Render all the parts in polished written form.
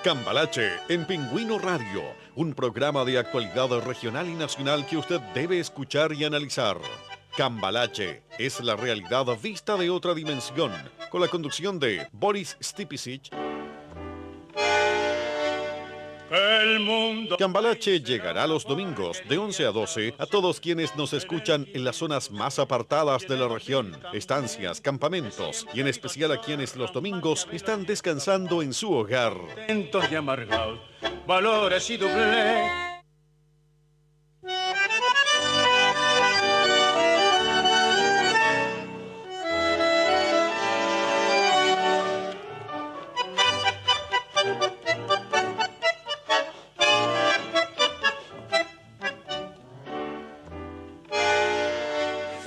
Cambalache en Pingüino Radio, un programa de actualidad regional y nacional que usted debe escuchar y analizar. Cambalache es la realidad vista de otra dimensión, con la conducción de Boris Stipicic. Cambalache llegará los domingos de 11 a 12 a todos quienes nos escuchan en las zonas más apartadas de la región, estancias, campamentos y en especial a quienes los domingos están descansando en su hogar. Y amargados, valores y doble.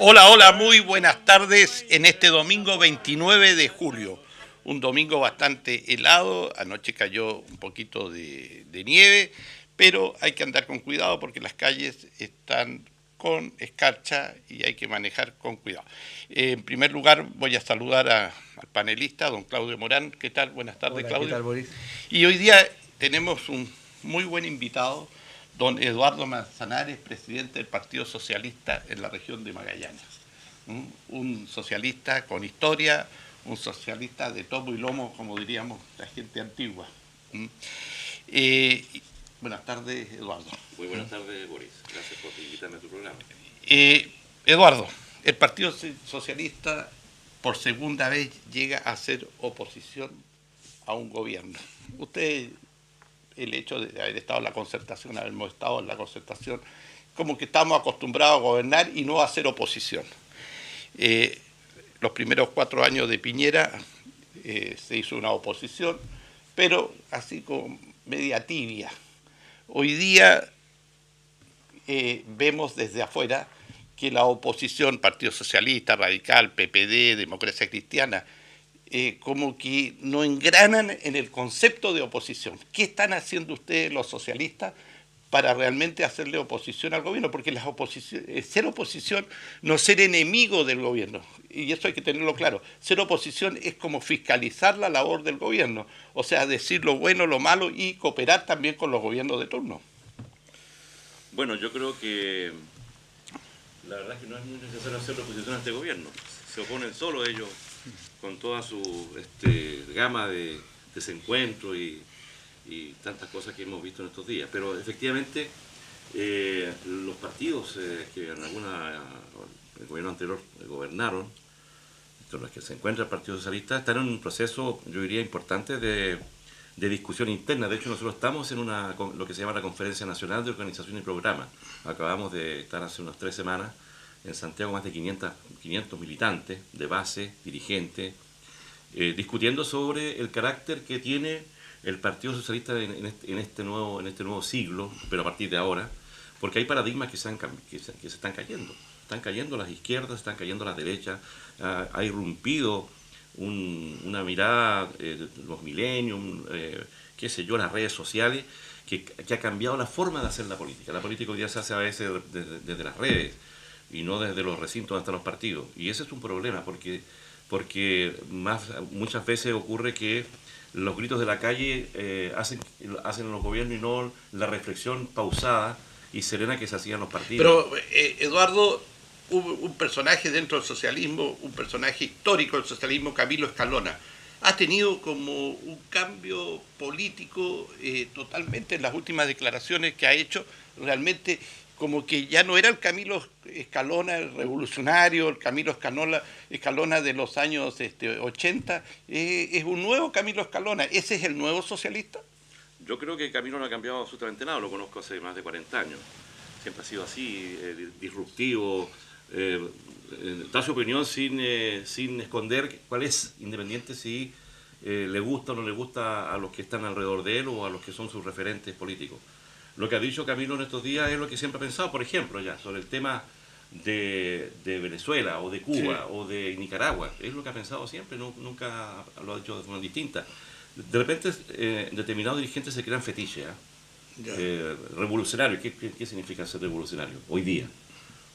Hola, muy buenas tardes en este domingo 29 de julio. Un domingo bastante helado, anoche cayó un poquito de nieve, pero hay que andar con cuidado porque las calles están con escarcha y hay que manejar con cuidado. En primer lugar voy a saludar al panelista, don Claudio Morán. ¿Qué tal? Buenas tardes. Hola, Claudio. ¿Qué tal, Boris? Y hoy día tenemos un muy buen invitado, don Eduardo Manzanares, presidente del Partido Socialista en la región de Magallanes. Un socialista con historia, un socialista de tomo y lomo, como diríamos la gente antigua. Buenas tardes, Eduardo. Muy buenas tardes, Boris. Gracias por invitarme a tu programa. Eduardo, el Partido Socialista por segunda vez llega a ser oposición a un gobierno. Usted, el hecho de haber estado en la concertación, habernos estado en la concertación, como que estamos acostumbrados a gobernar y no a hacer oposición. Los primeros 4 años de Piñera se hizo una oposición, pero así como media tibia. Hoy día vemos desde afuera que la oposición, Partido Socialista, Radical, PPD, Democracia Cristiana, como que no engranan en el concepto de oposición. ¿Qué están haciendo ustedes los socialistas para realmente hacerle oposición al gobierno? Porque ser oposición no ser enemigo del gobierno, y eso hay que tenerlo claro. Ser oposición es como fiscalizar la labor del gobierno, o sea, decir lo bueno, lo malo y cooperar también con los gobiernos de turno. Bueno, yo creo que la verdad es que no es muy necesario hacer oposición a este gobierno. Se oponen solo ellos con toda su gama de desencuentro y tantas cosas que hemos visto en estos días. Pero efectivamente los partidos que en el gobierno anterior gobernaron, entre los que se encuentra el Partido Socialista, están en un proceso, yo diría, importante de discusión interna. De hecho, nosotros estamos en lo que se llama la Conferencia Nacional de Organización y Programa. Acabamos de estar hace unas 3 semanas en Santiago, más de 500 militantes de base, dirigentes, discutiendo sobre el carácter que tiene el Partido Socialista en este nuevo siglo, pero a partir de ahora, porque hay paradigmas que se están cayendo. Están cayendo las izquierdas, están cayendo las derechas, ha irrumpido una mirada, los millennials, qué sé yo, las redes sociales, que ha cambiado la forma de hacer la política. La política hoy día se hace a veces desde las redes y no desde los recintos donde están los partidos. Y ese es un problema, porque muchas veces ocurre que los gritos de la calle hacen los gobiernos y no la reflexión pausada y serena que se hacían los partidos. Pero, Eduardo, hubo un personaje dentro del socialismo, un personaje histórico del socialismo, Camilo Escalona. Ha tenido como un cambio político totalmente en las últimas declaraciones que ha hecho, realmente como que ya no era el Camilo Escalona, el revolucionario, el Camilo Escalona de los años 80, es un nuevo Camilo Escalona. ¿Ese es el nuevo socialista? Yo creo que Camilo no ha cambiado absolutamente nada, lo conozco hace más de 40 años. Siempre ha sido así, disruptivo, da su opinión sin esconder cuál es, independiente si le gusta o no le gusta a los que están alrededor de él o a los que son sus referentes políticos. Lo que ha dicho Camilo en estos días es lo que siempre ha pensado, por ejemplo, ya sobre el tema de Venezuela o de Cuba, sí, o de Nicaragua. Es lo que ha pensado siempre, nunca lo ha dicho de forma distinta. De repente determinados dirigentes se crean fetiches. Revolucionario, ¿qué significa ser revolucionario hoy día?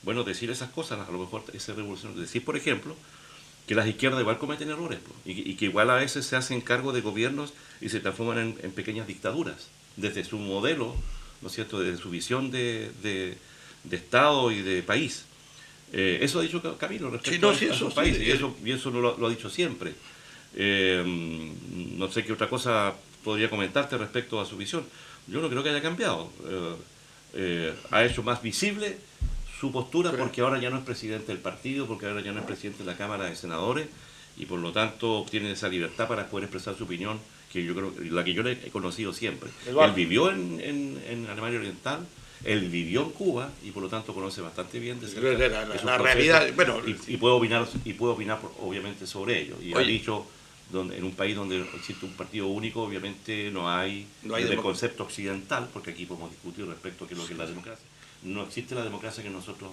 Bueno, decir esas cosas, a lo mejor es ser revolucionario. Decir, por ejemplo, que las izquierdas igual cometen errores, po, y que igual a veces se hacen cargo de gobiernos y se transforman en pequeñas dictaduras, desde su modelo, ¿no es cierto?, desde su visión de Estado y de país. Eso ha dicho Camilo respecto a su país, y eso lo ha dicho siempre. No sé qué otra cosa podría comentarte respecto a su visión. Yo no creo que haya cambiado. Ha hecho más visible su postura porque ahora ya no es presidente del partido, porque ahora ya no es presidente de la Cámara de Senadores, y por lo tanto tiene esa libertad para poder expresar su opinión, que yo creo, la que yo le he conocido siempre. Él vivió en Alemania Oriental, él vivió en Cuba y por lo tanto conoce bastante bien de cerca la realidad, bueno, y puede opinar obviamente sobre ello. Y ha dicho, en un país donde existe un partido único, obviamente no hay el concepto occidental, porque aquí podemos discutir respecto a qué es lo que es la democracia. No existe la democracia que nosotros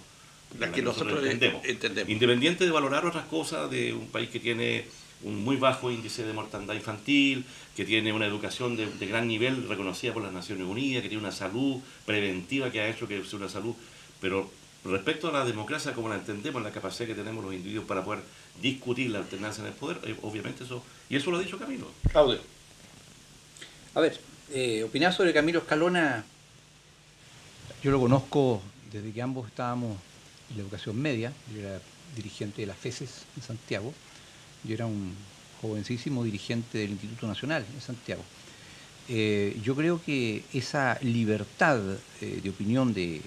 entendemos. Independiente de valorar otras cosas de un país que tiene un muy bajo índice de mortandad infantil, que tiene una educación de gran nivel reconocida por las Naciones Unidas, que tiene una salud preventiva que ha hecho que sea una salud, pero respecto a la democracia como la entendemos, la capacidad que tenemos los individuos para poder discutir la alternancia en el poder, obviamente eso, y eso lo ha dicho Camilo. Claudio. A ver, opinar sobre Camilo Escalona, yo lo conozco desde que ambos estábamos en la educación media. Yo era dirigente de la FESES en Santiago, yo era un jovencísimo dirigente del Instituto Nacional en Santiago. Yo creo que esa libertad de opinión de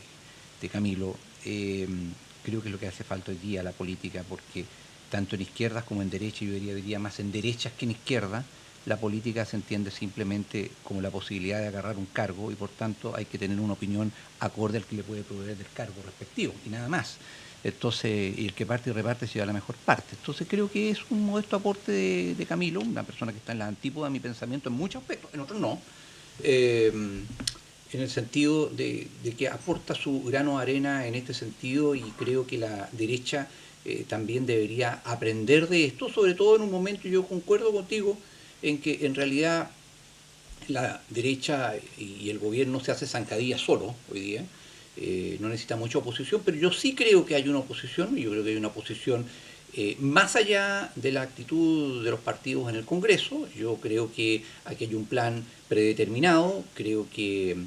Camilo, creo que es lo que hace falta hoy día a la política, porque tanto en izquierdas como en derecha, yo diría más en derechas que en izquierda, la política se entiende simplemente como la posibilidad de agarrar un cargo y por tanto hay que tener una opinión acorde al que le puede proveer del cargo respectivo y nada más. Entonces, y el que parte y reparte se lleva la mejor parte. Entonces creo que es un modesto aporte de Camilo, una persona que está en la antípoda de mi pensamiento en muchos aspectos, en otros no, en el sentido de que aporta su grano de arena en este sentido, y creo que la derecha también debería aprender de esto, sobre todo en un momento, yo concuerdo contigo, en que en realidad la derecha y el gobierno se hace zancadilla solo hoy día, no necesita mucha oposición, pero yo sí creo que hay una oposición, y yo creo que hay una oposición más allá de la actitud de los partidos en el Congreso. Yo creo que aquí hay un plan predeterminado, creo que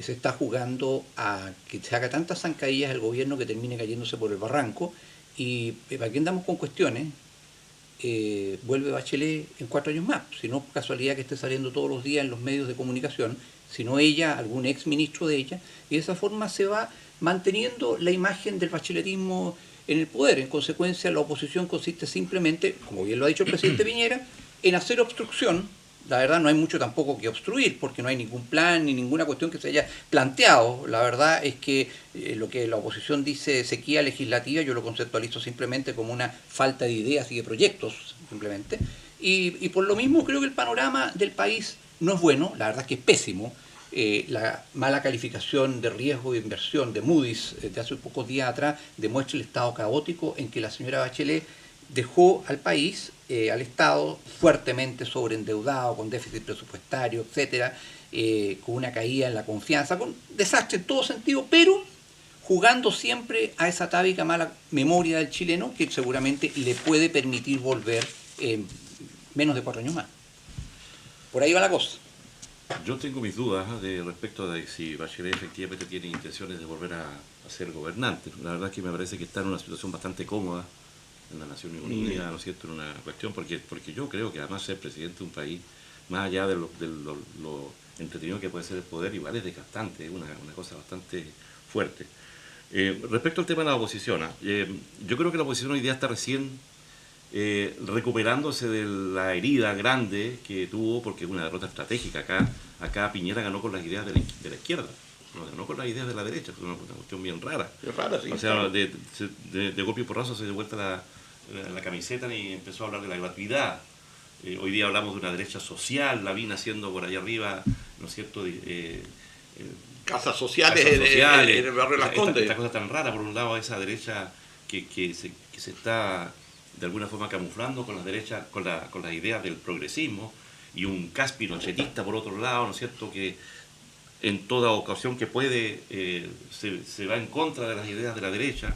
se está jugando a que se haga tantas zancadillas el gobierno que termine cayéndose por el barranco, y para qué andamos con cuestiones. Vuelve Bachelet en 4 años más, si no casualidad que esté saliendo todos los días en los medios de comunicación, sino ella, algún ex ministro de ella, y de esa forma se va manteniendo la imagen del bacheletismo en el poder. En consecuencia, la oposición consiste simplemente, como bien lo ha dicho el presidente Piñera, en hacer obstrucción. La verdad no hay mucho tampoco que obstruir, porque no hay ningún plan ni ninguna cuestión que se haya planteado. La verdad es que lo que la oposición dice sequía legislativa, yo lo conceptualizo simplemente como una falta de ideas y de proyectos, simplemente. Y por lo mismo creo que el panorama del país no es bueno, la verdad es que es pésimo. La mala calificación de riesgo de inversión de Moody's de hace pocos días atrás demuestra el estado caótico en que la señora Bachelet dejó al país, al Estado, fuertemente sobreendeudado, con déficit presupuestario, etcétera, con una caída en la confianza, con desastre en todo sentido, pero jugando siempre a esa atávica mala memoria del chileno que seguramente le puede permitir volver en menos de 4 años más. Por ahí va la cosa. Yo tengo mis dudas respecto de si Bachelet efectivamente tiene intenciones de volver a ser gobernante. La verdad es que me parece que está en una situación bastante cómoda en las Naciones Unidas, ¿no es cierto?, en una cuestión, porque yo creo que además ser presidente de un país, más allá de lo entretenido que puede ser el poder, igual es desgastante, es una cosa bastante fuerte. Respecto al tema de la oposición, yo creo que la oposición hoy día está recién recuperándose de la herida grande que tuvo, porque es una derrota estratégica. Acá Piñera ganó con las ideas de la izquierda, no ganó con las ideas de la derecha, es una cuestión bien rara. Es rara, sí. O sea, de golpe y porrazo se dio vuelta la camiseta y empezó a hablar de la gratuidad. Hoy día hablamos de una derecha social, la vine haciendo por allá arriba, ¿no es cierto?, casas sociales en el barrio Las Condes. Esta cosa tan rara, por un lado, esa derecha que se está de alguna forma camuflando con las derechas, con las ideas del progresismo, y un cas pinochetista por otro lado, ¿no es cierto?, que en toda ocasión que puede se va en contra de las ideas de la derecha.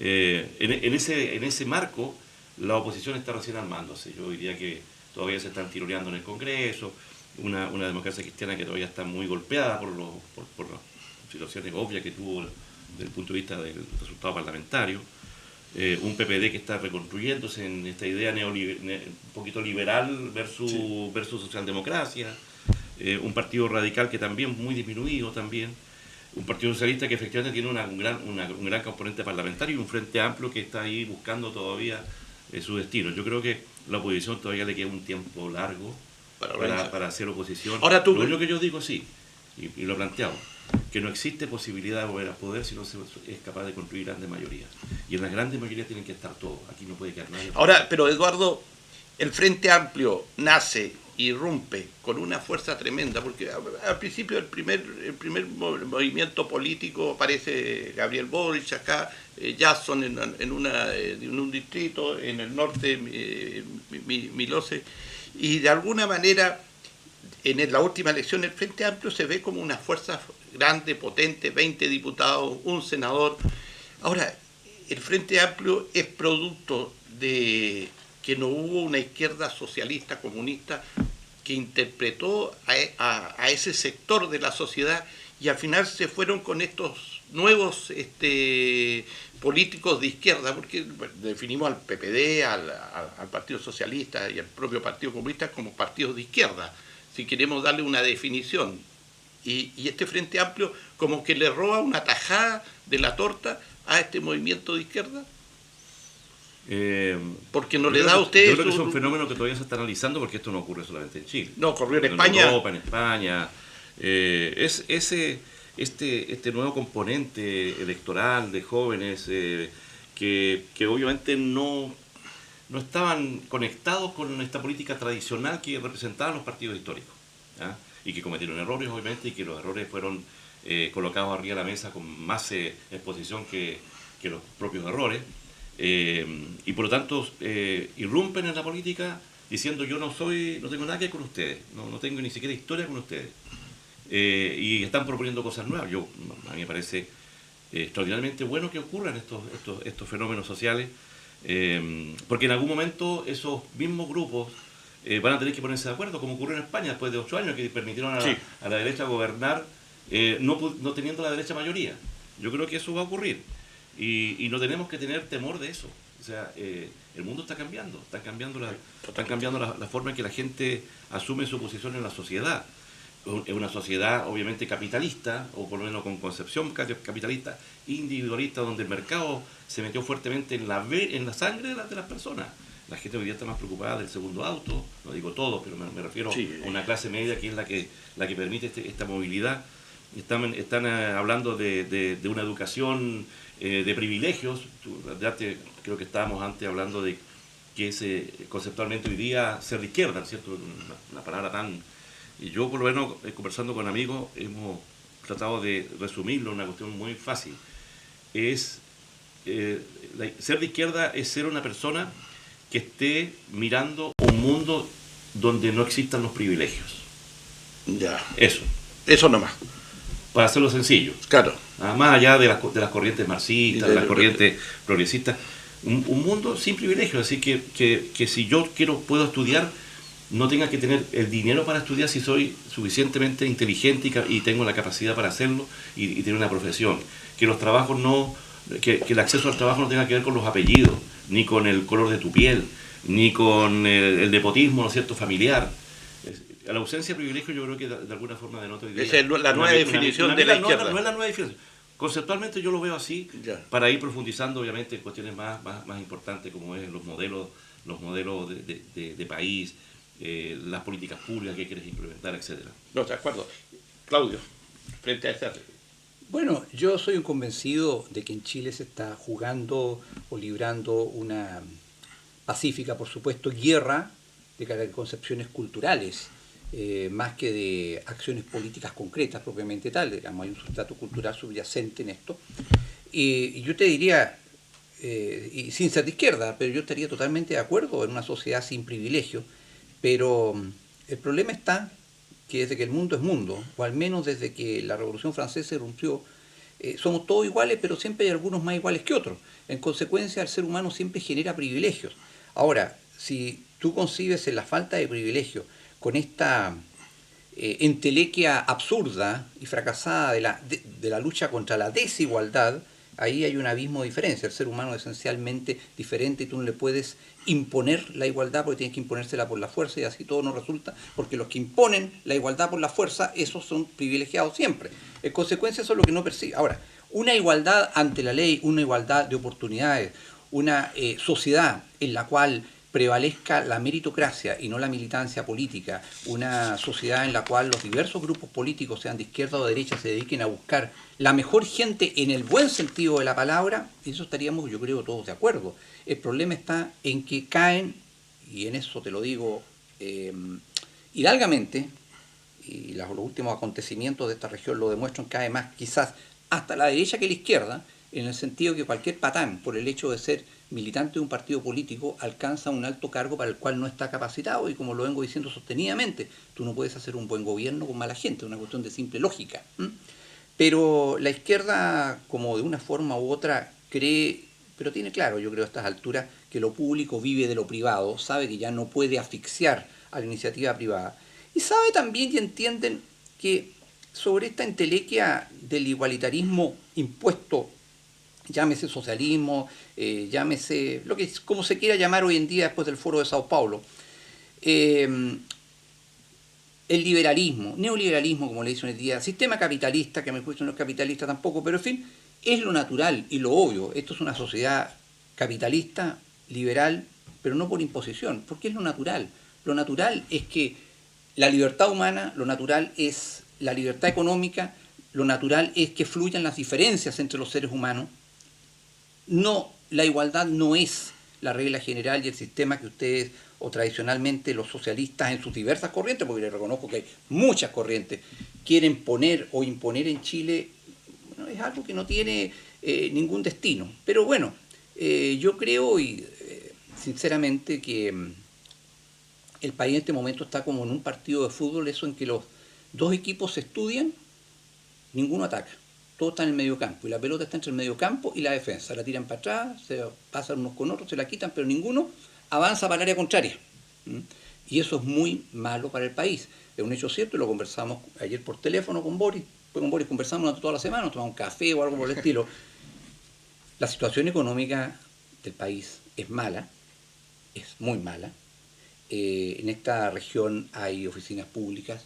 En ese marco, la oposición está recién armándose. Yo diría que todavía se están tironeando en el Congreso, una democracia cristiana que todavía está muy golpeada por las situaciones obvias que tuvo desde el punto de vista del resultado parlamentario. Un PPD que está reconstruyéndose en esta idea un poquito liberal versus socialdemocracia, un partido radical que también muy disminuido también, un partido socialista que efectivamente tiene un gran componente parlamentario y un frente amplio que está ahí buscando todavía su destino. Yo creo que la oposición todavía le queda un tiempo largo para hacer oposición. Ahora tú, lo único que yo digo sí, y lo he planteado, que no existe posibilidad de volver a poder si no se es capaz de construir grandes mayorías. Y en las grandes mayorías tienen que estar todos. Aquí no puede quedar nadie. Ahora, pero Eduardo, el Frente Amplio nace, irrumpe con una fuerza tremenda, porque al principio el primer movimiento político aparece Gabriel Boric acá, Jackson en un distrito, en el norte Milose, y de alguna manera en la última elección el Frente Amplio se ve como una fuerza grande, potente, 20 diputados, un senador. Ahora, el Frente Amplio es producto de que no hubo una izquierda socialista, comunista, que interpretó a ese sector de la sociedad y al final se fueron con estos nuevos políticos de izquierda, porque definimos al PPD, al Partido Socialista y al propio Partido Comunista como partidos de izquierda, si queremos darle una definición. Y este Frente Amplio como que le roba una tajada de la torta a este movimiento de izquierda. Porque no le da a usted... Yo creo que es un fenómeno que todavía se está analizando porque esto no ocurre solamente en Chile. No, ocurrió en España. En Europa, en España. Este nuevo componente electoral de jóvenes que obviamente no estaban conectados con esta política tradicional que representaban los partidos históricos, ¿ya? Y que cometieron errores, obviamente, y que los errores fueron colocados arriba de la mesa con más exposición que los propios errores. Y por lo tanto irrumpen en la política diciendo yo no tengo nada que ver con ustedes, no tengo ni siquiera historia con ustedes, y están proponiendo cosas nuevas. A mí me parece extraordinariamente bueno que ocurran estos fenómenos sociales, porque en algún momento esos mismos grupos van a tener que ponerse de acuerdo, como ocurrió en España después de 8 años que permitieron a la derecha gobernar no teniendo la derecha mayoría. Yo creo que eso va a ocurrir. Y no tenemos que tener temor de eso. O sea, el mundo está cambiando la forma en que la gente asume su posición en la sociedad. Es una sociedad obviamente capitalista, o por lo menos con concepción capitalista, individualista, donde el mercado se metió fuertemente en la sangre de las personas. La gente hoy día está más preocupada del segundo auto, no digo todo, pero me refiero a una clase media que es la que permite esta movilidad. Están hablando de una educación de privilegios. Creo que estábamos antes hablando de que es conceptualmente hoy día ser de izquierda, ¿cierto? Una palabra tan... Y yo por lo menos conversando con amigos hemos tratado de resumirlo en una cuestión muy fácil. Ser de izquierda es ser una persona que esté mirando un mundo donde no existan los privilegios. Ya. Eso nomás. Para hacerlo sencillo. Claro. Más allá de las corrientes marxistas, de las corrientes progresistas, un mundo sin privilegios. Así que si yo puedo estudiar, no tenga que tener el dinero para estudiar si soy suficientemente inteligente y tengo la capacidad para hacerlo y tener una profesión. Que los trabajos que el acceso al trabajo no tenga que ver con los apellidos, ni con el color de tu piel, ni con el nepotismo, ¿no es cierto?, familiar. A la ausencia de privilegio yo creo que de alguna forma denota hoy día. Esa es la nueva definición de la izquierda. No es la nueva definición. Conceptualmente yo lo veo así, para ir profundizando obviamente en cuestiones más importantes como es los modelos de país, las políticas públicas que quieres implementar, etcétera. No, de acuerdo. Claudio, frente a esta... Bueno, yo soy un convencido de que en Chile se está jugando o librando una pacífica, por supuesto, guerra de concepciones culturales, más que de acciones políticas concretas propiamente tal. Digamos, hay un sustrato cultural subyacente en esto. Y yo te diría, y sin ser de izquierda, pero yo estaría totalmente de acuerdo en una sociedad sin privilegios, pero el problema está que desde que el mundo es mundo, o al menos desde que la Revolución Francesa irrumpió, somos todos iguales, pero siempre hay algunos más iguales que otros. En consecuencia, el ser humano siempre genera privilegios. Ahora, si tú concibes en la falta de privilegio con esta entelequia absurda y fracasada de la lucha contra la desigualdad, ahí hay un abismo de diferencia. El ser humano es esencialmente diferente y tú no le puedes imponer la igualdad porque tienes que imponérsela por la fuerza y así todo no resulta, porque los que imponen la igualdad por la fuerza, esos son privilegiados siempre. En consecuencia, eso es lo que no persigue. Ahora, una igualdad ante la ley, una igualdad de oportunidades, una sociedad en la cual prevalezca la meritocracia y no la militancia política, una sociedad en la cual los diversos grupos políticos, sean de izquierda o de derecha, se dediquen a buscar la mejor gente en el buen sentido de la palabra, eso estaríamos, yo creo, todos de acuerdo. El problema está en que caen, y en eso te lo digo hidalgamente, y los últimos acontecimientos de esta región lo demuestran cada vez más, quizás hasta la derecha que la izquierda, en el sentido que cualquier patán, por el hecho de ser militante de un partido político, alcanza un alto cargo para el cual no está capacitado, y como lo vengo diciendo sostenidamente, tú no puedes hacer un buen gobierno con mala gente, es una cuestión de simple lógica. Pero la izquierda, como de una forma u otra, cree, pero tiene claro, yo creo a estas alturas, que lo público vive de lo privado, sabe que ya no puede asfixiar a la iniciativa privada, y sabe también y entienden que sobre esta entelequia del igualitarismo impuesto, llámese socialismo, llámese lo que como se quiera llamar hoy en día después del Foro de Sao Paulo, el liberalismo, neoliberalismo, como le dicen hoy en día, sistema capitalista, que a mi juicio no es capitalista tampoco, pero en fin, es lo natural y lo obvio. Esto es una sociedad capitalista, liberal, pero no por imposición, porque es lo natural. Lo natural es que la libertad humana, lo natural es la libertad económica, lo natural es que fluyan las diferencias entre los seres humanos. No, la igualdad no es la regla general y el sistema que ustedes, o tradicionalmente los socialistas en sus diversas corrientes, porque les reconozco que hay muchas corrientes, quieren poner o imponer en Chile, bueno, es algo que no tiene ningún destino. Pero bueno, yo creo sinceramente que el país en este momento está como en un partido de fútbol, eso en que los dos equipos se estudian, ninguno ataca. Todo está en el medio campo y la pelota está entre el medio campo y la defensa. La tiran para atrás, se pasan unos con otros, se la quitan, pero ninguno avanza para el área contraria. Y eso es muy malo para el país. Es un hecho cierto y lo conversamos ayer por teléfono con Boris. Pues con Boris conversamos durante toda la semana, nos tomamos un café o algo por el estilo. La situación económica del país es mala, es muy mala. En esta región hay oficinas públicas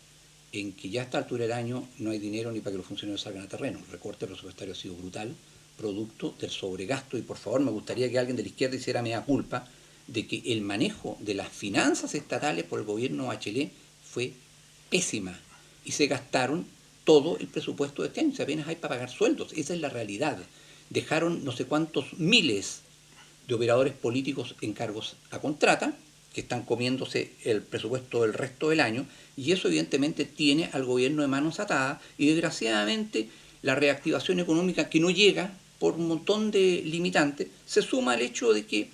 en que ya a esta altura del año no hay dinero ni para que los funcionarios salgan a terreno. El recorte presupuestario ha sido brutal, producto del sobregasto, y por favor me gustaría que alguien de la izquierda hiciera mea culpa de que el manejo de las finanzas estatales por el gobierno Bachelet fue pésima y se gastaron todo el presupuesto de este año, apenas hay para pagar sueldos, esa es la realidad. Dejaron no sé cuántos miles de operadores políticos en cargos a contrata, que están comiéndose el presupuesto del resto del año, y eso evidentemente tiene al gobierno de manos atadas, y desgraciadamente la reactivación económica que no llega por un montón de limitantes, se suma al hecho de que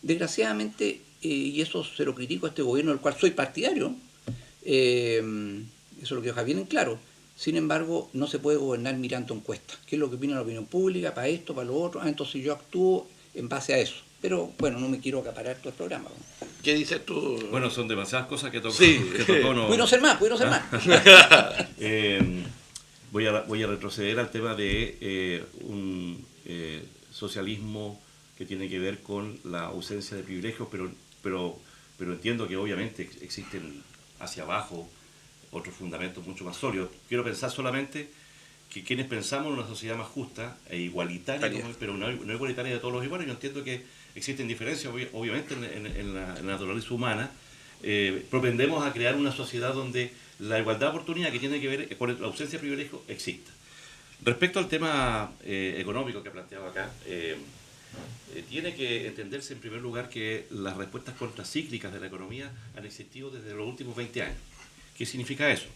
desgraciadamente, y eso se lo critico a este gobierno del cual soy partidario, eso es lo que deja bien en claro, sin embargo no se puede gobernar mirando encuestas, qué es lo que opina la opinión pública, para esto, para lo otro, entonces yo actúo en base a eso. Pero bueno, no me quiero acaparar todo el programa. ¿Qué dices tú? Bueno, son demasiadas cosas que tocó. Sí. Que tocó no. Puedo ser más. Voy a retroceder al tema de un socialismo que tiene que ver con la ausencia de privilegios, pero entiendo que obviamente existen hacia abajo otros fundamentos mucho más sólidos. Quiero pensar solamente que quienes pensamos en una sociedad más justa e igualitaria, pero no igualitaria de todos los iguales, yo entiendo que existen diferencias, obviamente, en la naturaleza humana. Propendemos a crear una sociedad donde la igualdad de oportunidad que tiene que ver con la ausencia de privilegios exista. Respecto al tema económico que planteaba acá, tiene que entenderse en primer lugar que las respuestas contracíclicas de la economía han existido desde los últimos 20 años. ¿Qué significa eso?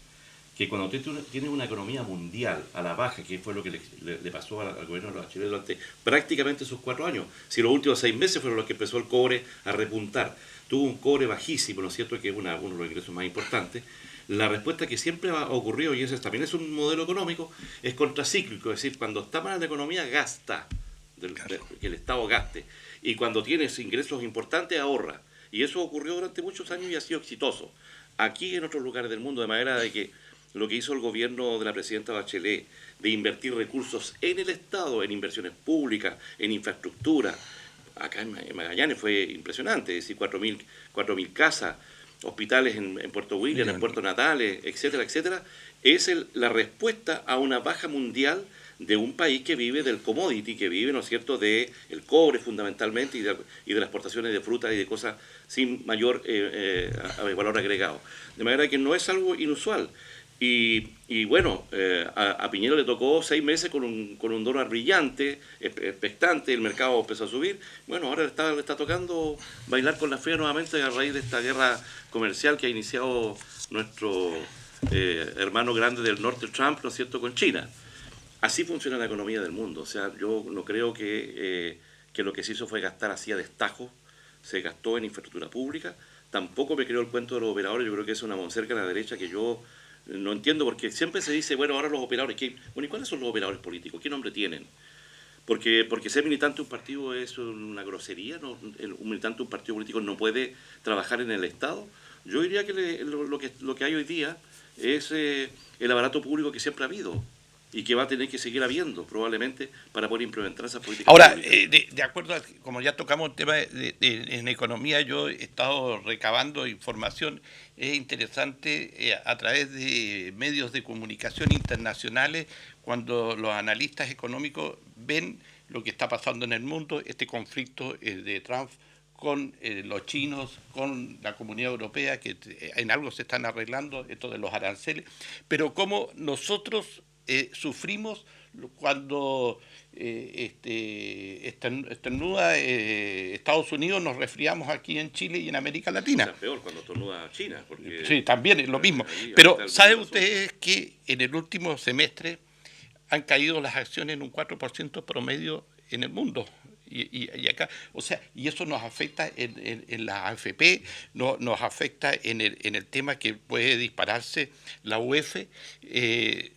Que cuando tienes una economía mundial a la baja, que fue lo que le pasó al gobierno de Bachelet durante prácticamente sus 4 años, si los últimos 6 meses fueron los que empezó el cobre a repuntar, tuvo un cobre bajísimo, ¿no es cierto?, que es uno de los ingresos más importantes, la respuesta que siempre ha ocurrido, y ese también es un modelo económico, es contracíclico, es decir, cuando está mal la economía, gasta, que el Estado gaste. y cuando tienes ingresos importantes ahorra. Y eso ocurrió durante muchos años y ha sido exitoso. Aquí en otros lugares del mundo, de manera de que lo que hizo el gobierno de la presidenta Bachelet, de invertir recursos en el Estado, en inversiones públicas, en infraestructura, acá en Magallanes fue impresionante, es decir, 4.000 casas, hospitales en Puerto William, en Puerto Natales, etcétera, etcétera, es la respuesta a una baja mundial de un país que vive del commodity, que vive, ¿no es cierto?, del cobre fundamentalmente y de las exportaciones de frutas y de cosas sin mayor valor agregado. De manera que no es algo inusual. Y bueno, a Piñera le tocó 6 meses con un dólar brillante, expectante, el mercado empezó a subir. Bueno, ahora le está tocando bailar con la fea nuevamente a raíz de esta guerra comercial que ha iniciado nuestro hermano grande del norte, Trump, ¿no es cierto?, con China. Así funciona la economía del mundo. O sea, yo no creo que lo que se hizo fue gastar así a destajo, se gastó en infraestructura pública. Tampoco me creo el cuento de los operadores, yo creo que es una monserga a la derecha que yo no entiendo, porque siempre se dice, bueno, ahora los operadores, bueno, ¿y cuáles son los operadores políticos? ¿Qué nombre tienen? Porque ser militante de un partido es una grosería, ¿no? Un militante de un partido político no puede trabajar en el Estado. Yo diría que lo que hay hoy día es el aparato público que siempre ha habido y que va a tener que seguir habiendo, probablemente, para poder implementar esas políticas. Ahora, de acuerdo, como ya tocamos el tema en economía, yo he estado recabando información. Es interesante a través de medios de comunicación internacionales, cuando los analistas económicos ven lo que está pasando en el mundo, este conflicto de Trump con los chinos, con la Comunidad Europea, que en algo se están arreglando, esto de los aranceles, pero cómo nosotros sufrimos cuando estornuda Estados Unidos, nos resfriamos aquí en Chile y en América Latina. Es peor cuando estornuda China. Porque sí, también es lo mismo. Pero ¿saben ustedes que en el último semestre han caído las acciones en un 4% promedio en el mundo? Y acá, o sea, y eso nos afecta en la AFP, nos afecta en el tema que puede dispararse la UEF.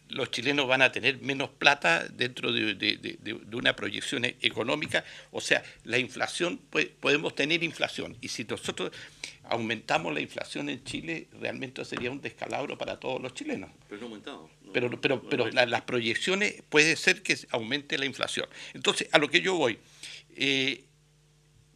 Los chilenos van a tener menos plata dentro de una proyección económica. O sea, la inflación, podemos tener inflación. Y si nosotros aumentamos la inflación en Chile, realmente sería un descalabro para todos los chilenos. Pero no ha aumentado. Pero las proyecciones puede ser que aumente la inflación. Entonces, a lo que yo voy,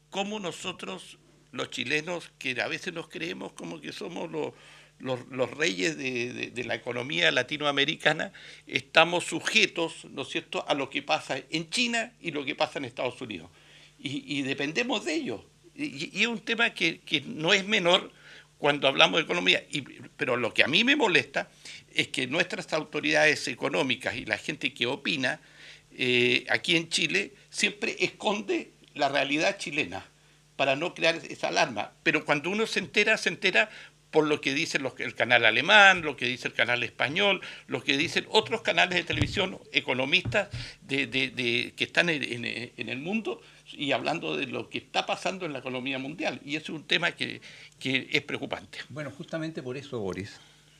cómo nosotros, los chilenos, que a veces nos creemos como que somos los reyes de la economía latinoamericana, estamos sujetos, ¿no es cierto?, a lo que pasa en China y lo que pasa en Estados Unidos. Y dependemos de ellos. Y es un tema que no es menor cuando hablamos de economía. Pero lo que a mí me molesta es que nuestras autoridades económicas y la gente que opina aquí en Chile siempre esconde la realidad chilena para no crear esa alarma. Pero cuando uno se entera por lo que dicen el canal alemán, lo que dice el canal español, lo que dicen otros canales de televisión, economistas que están en el mundo y hablando de lo que está pasando en la economía mundial. Y eso es un tema que es preocupante. Bueno, justamente por eso, Boris,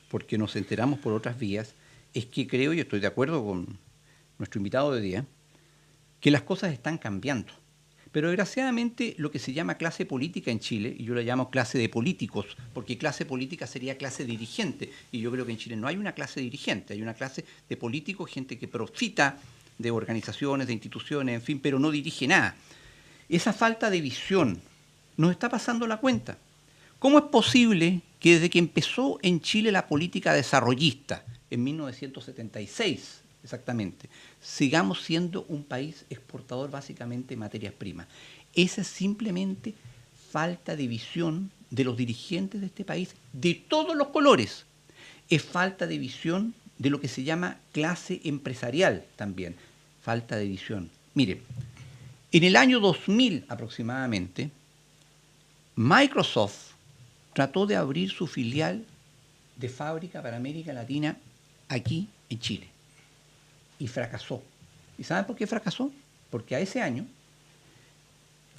porque nos enteramos por otras vías, es que creo, y estoy de acuerdo con nuestro invitado de día, que las cosas están cambiando. Pero desgraciadamente lo que se llama clase política en Chile, y yo la llamo clase de políticos, porque clase política sería clase dirigente, y yo creo que en Chile no hay una clase dirigente, hay una clase de políticos, gente que profita de organizaciones, de instituciones, en fin, pero no dirige nada. Esa falta de visión nos está pasando la cuenta. ¿Cómo es posible que desde que empezó en Chile la política desarrollista, en 1976 exactamente, sigamos siendo un país exportador básicamente de materias primas? Esa es simplemente falta de visión de los dirigentes de este país, de todos los colores. Es falta de visión de lo que se llama clase empresarial también. Falta de visión. Mire, en el año 2000 aproximadamente, Microsoft trató de abrir su filial de fábrica para América Latina aquí en Chile y fracasó. ¿Y saben por qué fracasó? Porque a ese año,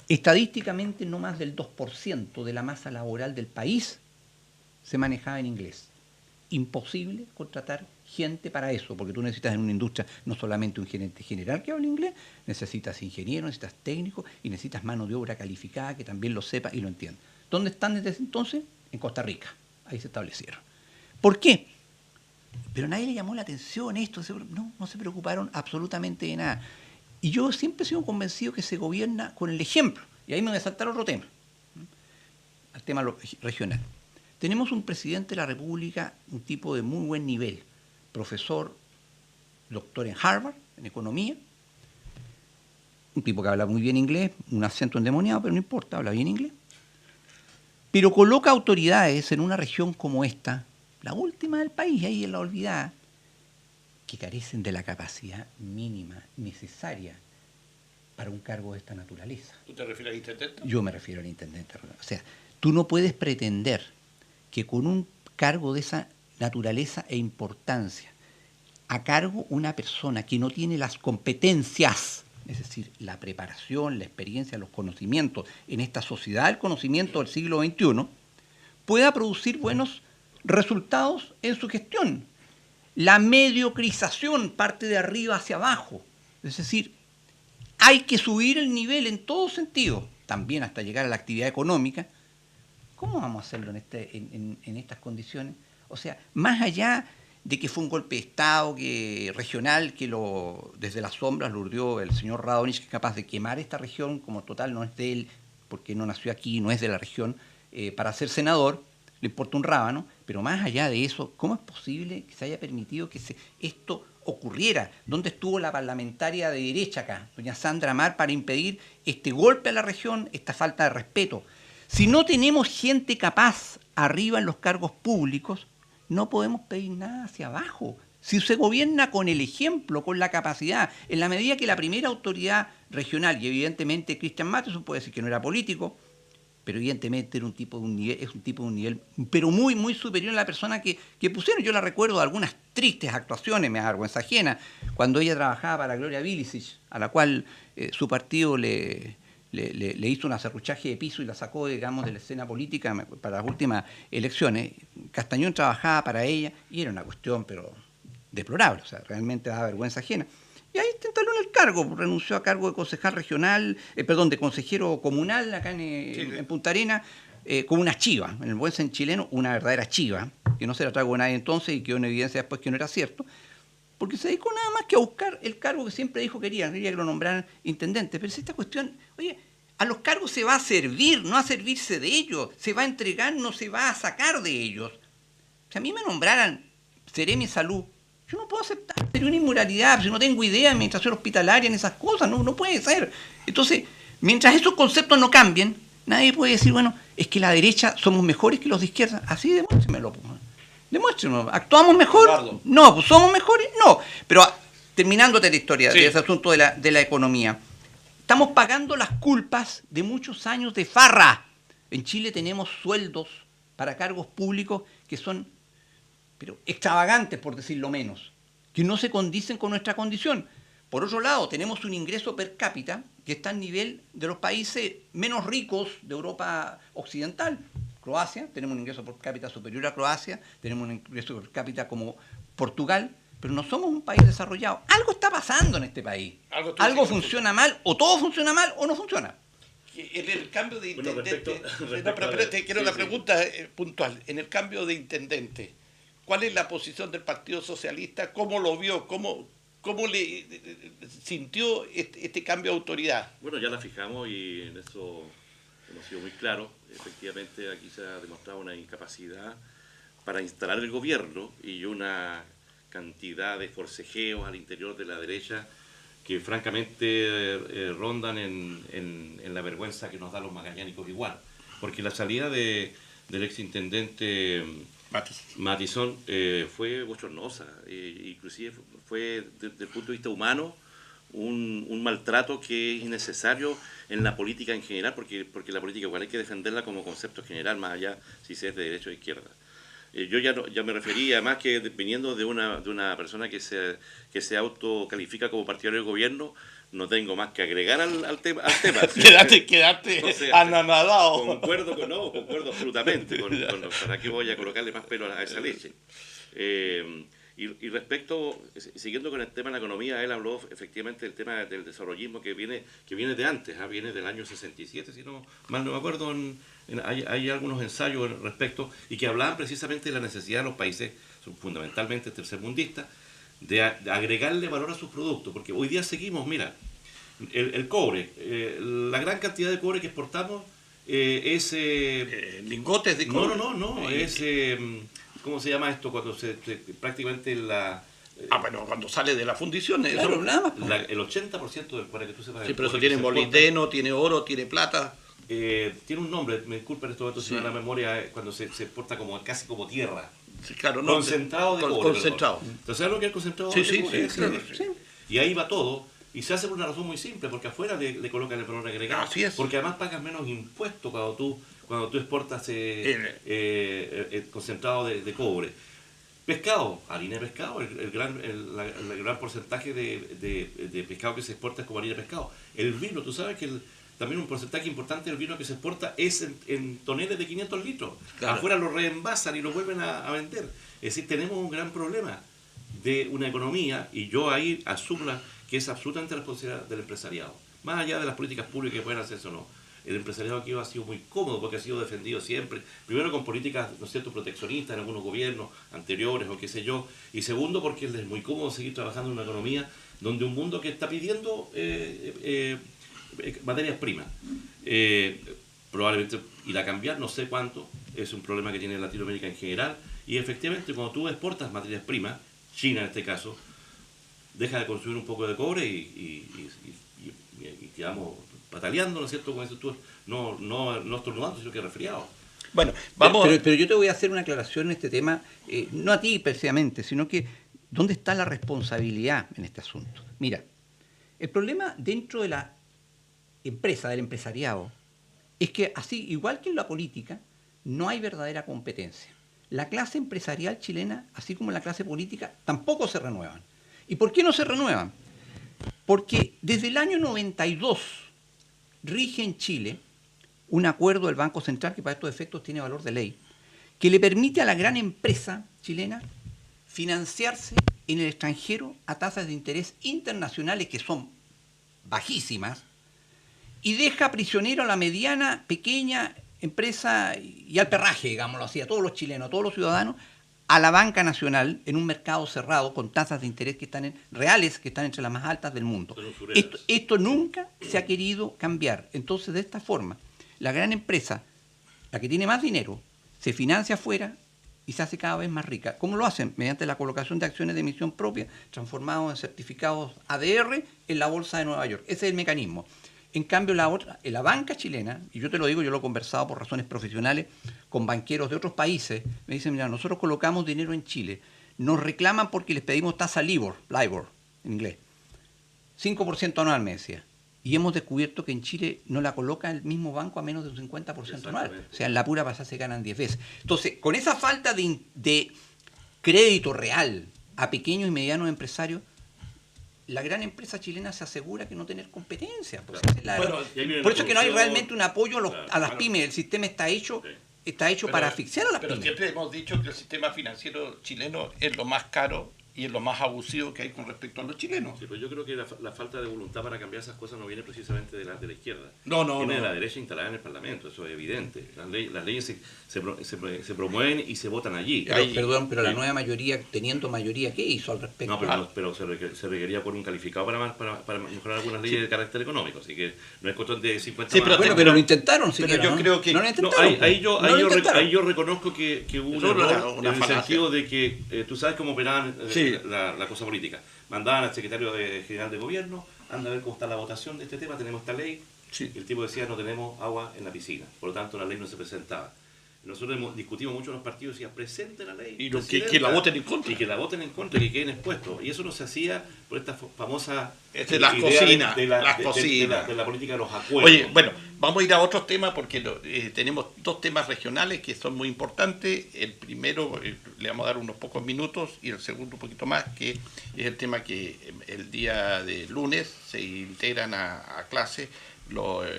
estadísticamente no más del 2% de la masa laboral del país se manejaba en inglés. imposible contratar gente para eso, porque tú necesitas en una industria no solamente un gerente general que hable inglés, necesitas ingenieros, necesitas técnicos y necesitas mano de obra calificada que también lo sepa y lo entienda. ¿Dónde están desde ese entonces? En Costa Rica. Ahí se establecieron. ¿Por qué? Pero nadie le llamó la atención esto, no se preocuparon absolutamente de nada. Y yo siempre he sido convencido que se gobierna con el ejemplo. Y ahí me voy a saltar otro tema, al tema regional. Tenemos un presidente de la República, un tipo de muy buen nivel, profesor, doctor en Harvard, en economía, un tipo que habla muy bien inglés, un acento endemoniado, pero no importa, habla bien inglés, pero coloca autoridades en una región como esta, la última del país, ahí en la olvidada, que carecen de la capacidad mínima necesaria para un cargo de esta naturaleza. ¿Tú te refieres al intendente? Yo me refiero al intendente. O sea, tú no puedes pretender que con un cargo de esa naturaleza e importancia, a cargo una persona que no tiene las competencias, es decir, la preparación, la experiencia, los conocimientos en esta sociedad del conocimiento del siglo XXI, pueda producir buenos resultados en su gestión. La mediocrización parte de arriba hacia abajo, es decir, hay que subir el nivel en todo sentido, también hasta llegar a la actividad económica. ¿Cómo vamos a hacerlo en estas condiciones? O sea, más allá de que fue un golpe de Estado regional que desde las sombras lo urdió el señor Radonich, que es capaz de quemar esta región, como total no es de él, porque no nació aquí, no es de la región, para ser senador, le importa un rábano, pero más allá de eso, ¿cómo es posible que se haya permitido que esto ocurriera? ¿Dónde estuvo la parlamentaria de derecha acá, doña Sandra Mar, para impedir este golpe a la región, esta falta de respeto? Si no tenemos gente capaz arriba en los cargos públicos, no podemos pedir nada hacia abajo. Si se gobierna con el ejemplo, con la capacidad, en la medida que la primera autoridad regional, y evidentemente Cristian Matheson puede decir que no era político, pero evidentemente era un tipo de un nivel, pero muy, muy superior a la persona que pusieron. Yo la recuerdo de algunas tristes actuaciones, me da vergüenza ajena, cuando ella trabajaba para Gloria Vilicic, a la cual su partido le hizo un acerruchaje de piso y la sacó, digamos, de la escena política para las últimas elecciones. Castañón trabajaba para ella y era una cuestión, pero deplorable, o sea, realmente daba vergüenza ajena. Y ahí se instaló en el cargo, renunció a cargo de concejal regional, de consejero comunal acá en Punta Arenas, como una chiva, en el buen sentido chileno, una verdadera chiva, que no se la tragó nadie entonces y quedó en evidencia después que no era cierto, porque se dedicó nada más que a buscar el cargo que siempre dijo quería que lo nombraran intendente. Pero si esta cuestión, oye, a los cargos se va a servir, no a servirse de ellos, se va a entregar, no se va a sacar de ellos. Si a mí me nombraran Seremi Salud, yo no puedo aceptar, sería una inmoralidad, si no tengo idea de administración hospitalaria en esas cosas, no puede ser. Entonces, mientras esos conceptos no cambien, nadie puede decir, bueno, es que la derecha somos mejores que los de izquierda. Así demuéstrenmelo. Demuéstrenlo. ¿Actuamos mejor? Eduardo. No, pues somos mejores, no. Pero terminándote la historia de ese asunto de la economía, estamos pagando las culpas de muchos años de farra. En Chile tenemos sueldos para cargos públicos que son pero extravagantes, por decirlo menos, que no se condicen con nuestra condición. Por otro lado, tenemos un ingreso per cápita que está al nivel de los países menos ricos de Europa Occidental. Croacia, tenemos un ingreso per cápita superior a Croacia, tenemos un ingreso per cápita como Portugal, pero no somos un país desarrollado. Algo está pasando en este país. Algo funciona mal, o todo funciona mal, o no funciona. En el cambio de intendente, respecto te quiero una pregunta puntual. En el cambio de intendente, ¿cuál es la posición del Partido Socialista? ¿Cómo lo vio? ¿Cómo le sintió este cambio de autoridad? Bueno, ya la fijamos y en eso hemos sido muy claros. Efectivamente, aquí se ha demostrado una incapacidad para instalar el gobierno y una cantidad de forcejeos al interior de la derecha que francamente rondan en la vergüenza que nos da los magallánicos igual. Porque la salida del exintendente Matheson fue bochornosa, inclusive fue desde el punto de vista humano un maltrato que es innecesario en la política en general, porque la política igual hay que defenderla como concepto general, más allá si se es de derecha o de izquierda. Yo ya me refería, además que viniendo de una persona que se autocalifica como partidario del gobierno, no tengo más que agregar al tema. Quedaste O sea, anonadado. Concuerdo absolutamente. ¿Para qué voy a colocarle más pelo a esa leche? Y respecto, siguiendo con el tema de la economía, él habló efectivamente del tema del desarrollismo que viene de antes, viene del año 67, si no mal no me acuerdo, hay algunos ensayos al respecto, y que hablaban precisamente de la necesidad de los países, fundamentalmente tercermundistas, de agregarle valor a sus productos, porque hoy día seguimos, mira, el cobre, la gran cantidad de cobre que exportamos es... lingotes de cobre. No, es... ¿Cómo se llama esto? Cuando prácticamente la... bueno, cuando sale de la fundición. Claro, nada más. El 80% para que tú sepas... Sí, pero eso tiene molibdeno, tiene oro, tiene plata. Tiene un nombre, me disculpen esto, si no la memoria, cuando se exporta casi como tierra. Sí, claro, concentrado de cobre. Concentrado. Entonces, ¿sabes lo que es el concentrado de cobre? Claro. Y ahí va todo. Y se hace por una razón muy simple, porque afuera le colocan el valor agregado. Así es. Porque además pagas menos impuestos cuando tú exportas concentrado de cobre. Pescado, harina de pescado, el gran porcentaje de pescado que se exporta es como harina de pescado. El vino, tú sabes que también un porcentaje importante del vino que se exporta es en toneles de 500 litros. Claro. Afuera lo reenvasan y lo vuelven a vender. Es decir, tenemos un gran problema de una economía, y yo ahí asumo que es absolutamente responsabilidad del empresariado. Más allá de las políticas públicas que pueden hacerse o no. El empresariado aquí ha sido muy cómodo porque ha sido defendido siempre, primero con políticas, ¿no es cierto?, proteccionistas en algunos gobiernos anteriores o qué sé yo, y segundo porque es muy cómodo seguir trabajando en una economía donde un mundo que está pidiendo materias primas, probablemente irá a cambiar, no sé cuánto, es un problema que tiene Latinoamérica en general, y efectivamente cuando tú exportas materias primas, China en este caso, deja de consumir un poco de cobre y quedamos pataleando, ¿no es cierto? Como dices tú, no estornudando, sino que resfriado. Bueno, vamos. Pero yo te voy a hacer una aclaración en este tema, no a ti precisamente, sino que ¿dónde está la responsabilidad en este asunto? Mira, el problema dentro de la empresa, del empresariado, es que así, igual que en la política, no hay verdadera competencia. La clase empresarial chilena, así como la clase política, tampoco se renuevan. ¿Y por qué no se renuevan? Porque desde el año 92 rige en Chile un acuerdo del Banco Central, que para estos efectos tiene valor de ley, que le permite a la gran empresa chilena financiarse en el extranjero a tasas de interés internacionales que son bajísimas, y deja prisionero a la mediana, pequeña empresa y al perraje, digámoslo así, a todos los chilenos, a todos los ciudadanos, a la banca nacional en un mercado cerrado con tasas de interés reales que están entre las más altas del mundo. Esto nunca se ha querido cambiar. Entonces, de esta forma, la gran empresa, la que tiene más dinero, se financia afuera y se hace cada vez más rica. ¿Cómo lo hacen? Mediante la colocación de acciones de emisión propia, transformados en certificados ADR en la Bolsa de Nueva York. Ese es el mecanismo. En cambio, la banca chilena, y yo te lo digo, yo lo he conversado por razones profesionales con banqueros de otros países, me dicen, mira, nosotros colocamos dinero en Chile, nos reclaman porque les pedimos tasa LIBOR en inglés, 5% anual, me decía, y hemos descubierto que en Chile no la coloca el mismo banco a menos de un 50% anual, o sea, en la pura pasada se ganan 10 veces. Entonces, con esa falta de crédito real a pequeños y medianos empresarios, la gran empresa chilena se asegura que no tener competencia. Pues por eso es que no hay realmente un apoyo a las pymes. El sistema está hecho para asfixiar a las pymes. Pero siempre hemos dicho que el sistema financiero chileno es lo más caro y es lo más abusivo que hay con respecto a los chilenos. Sí, pero yo creo que la falta de voluntad para cambiar esas cosas no viene precisamente de la izquierda. Viene de la derecha instalada en el Parlamento, eso es evidente. Las leyes se promueven y se votan allí. Pero la nueva mayoría, teniendo mayoría, ¿qué hizo al respecto? No, pero se requería por un calificado para mejorar algunas leyes de carácter económico, así que no es cuestión de 50 más. Pero lo intentaron, pero yo creo que... No lo intentaron. Ahí yo reconozco que hubo un error en el sentido de que tú sabes cómo operaban la cosa política. Mandaban al secretario general de gobierno, anda a ver cómo está la votación de este tema, tenemos esta ley. Sí. El tipo decía, no tenemos agua en la piscina, por lo tanto la ley no se presentaba. Nosotros discutimos mucho en los partidos, decía, presente la ley. Y que la voten en contra. Y que la voten en contra, y que queden expuestos. Y eso no se hacía por esta famosa las cocinas, de la política de los acuerdos. Oye, bueno, vamos a ir a otros temas porque tenemos dos temas regionales que son muy importantes. El primero le vamos a dar unos pocos minutos y el segundo un poquito más, que es el tema que el día de lunes se integran a clase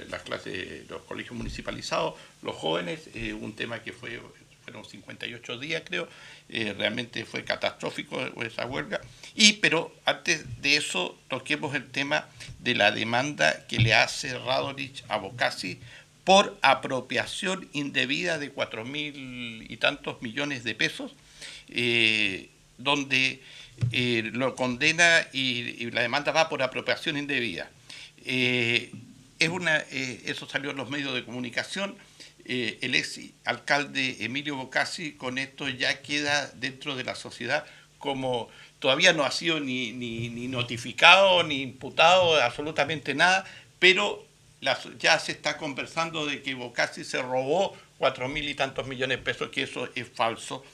las clases, los colegios municipalizados, los jóvenes, un tema que fue fueron 58 días creo, realmente fue catastrófico esa huelga. Pero antes de eso toquemos el tema de la demanda que le hace Radonich a Bocasi por apropiación indebida de 4.000 y tantos millones de pesos, donde lo condena y la demanda va por apropiación indebida. Eso salió en los medios de comunicación. El ex alcalde Emilio Bocasi con esto ya queda dentro de la sociedad como todavía no ha sido ni notificado ni imputado absolutamente nada, pero ya se está conversando de que Bocasi se robó 4.000 y tantos millones de pesos, que eso es falso.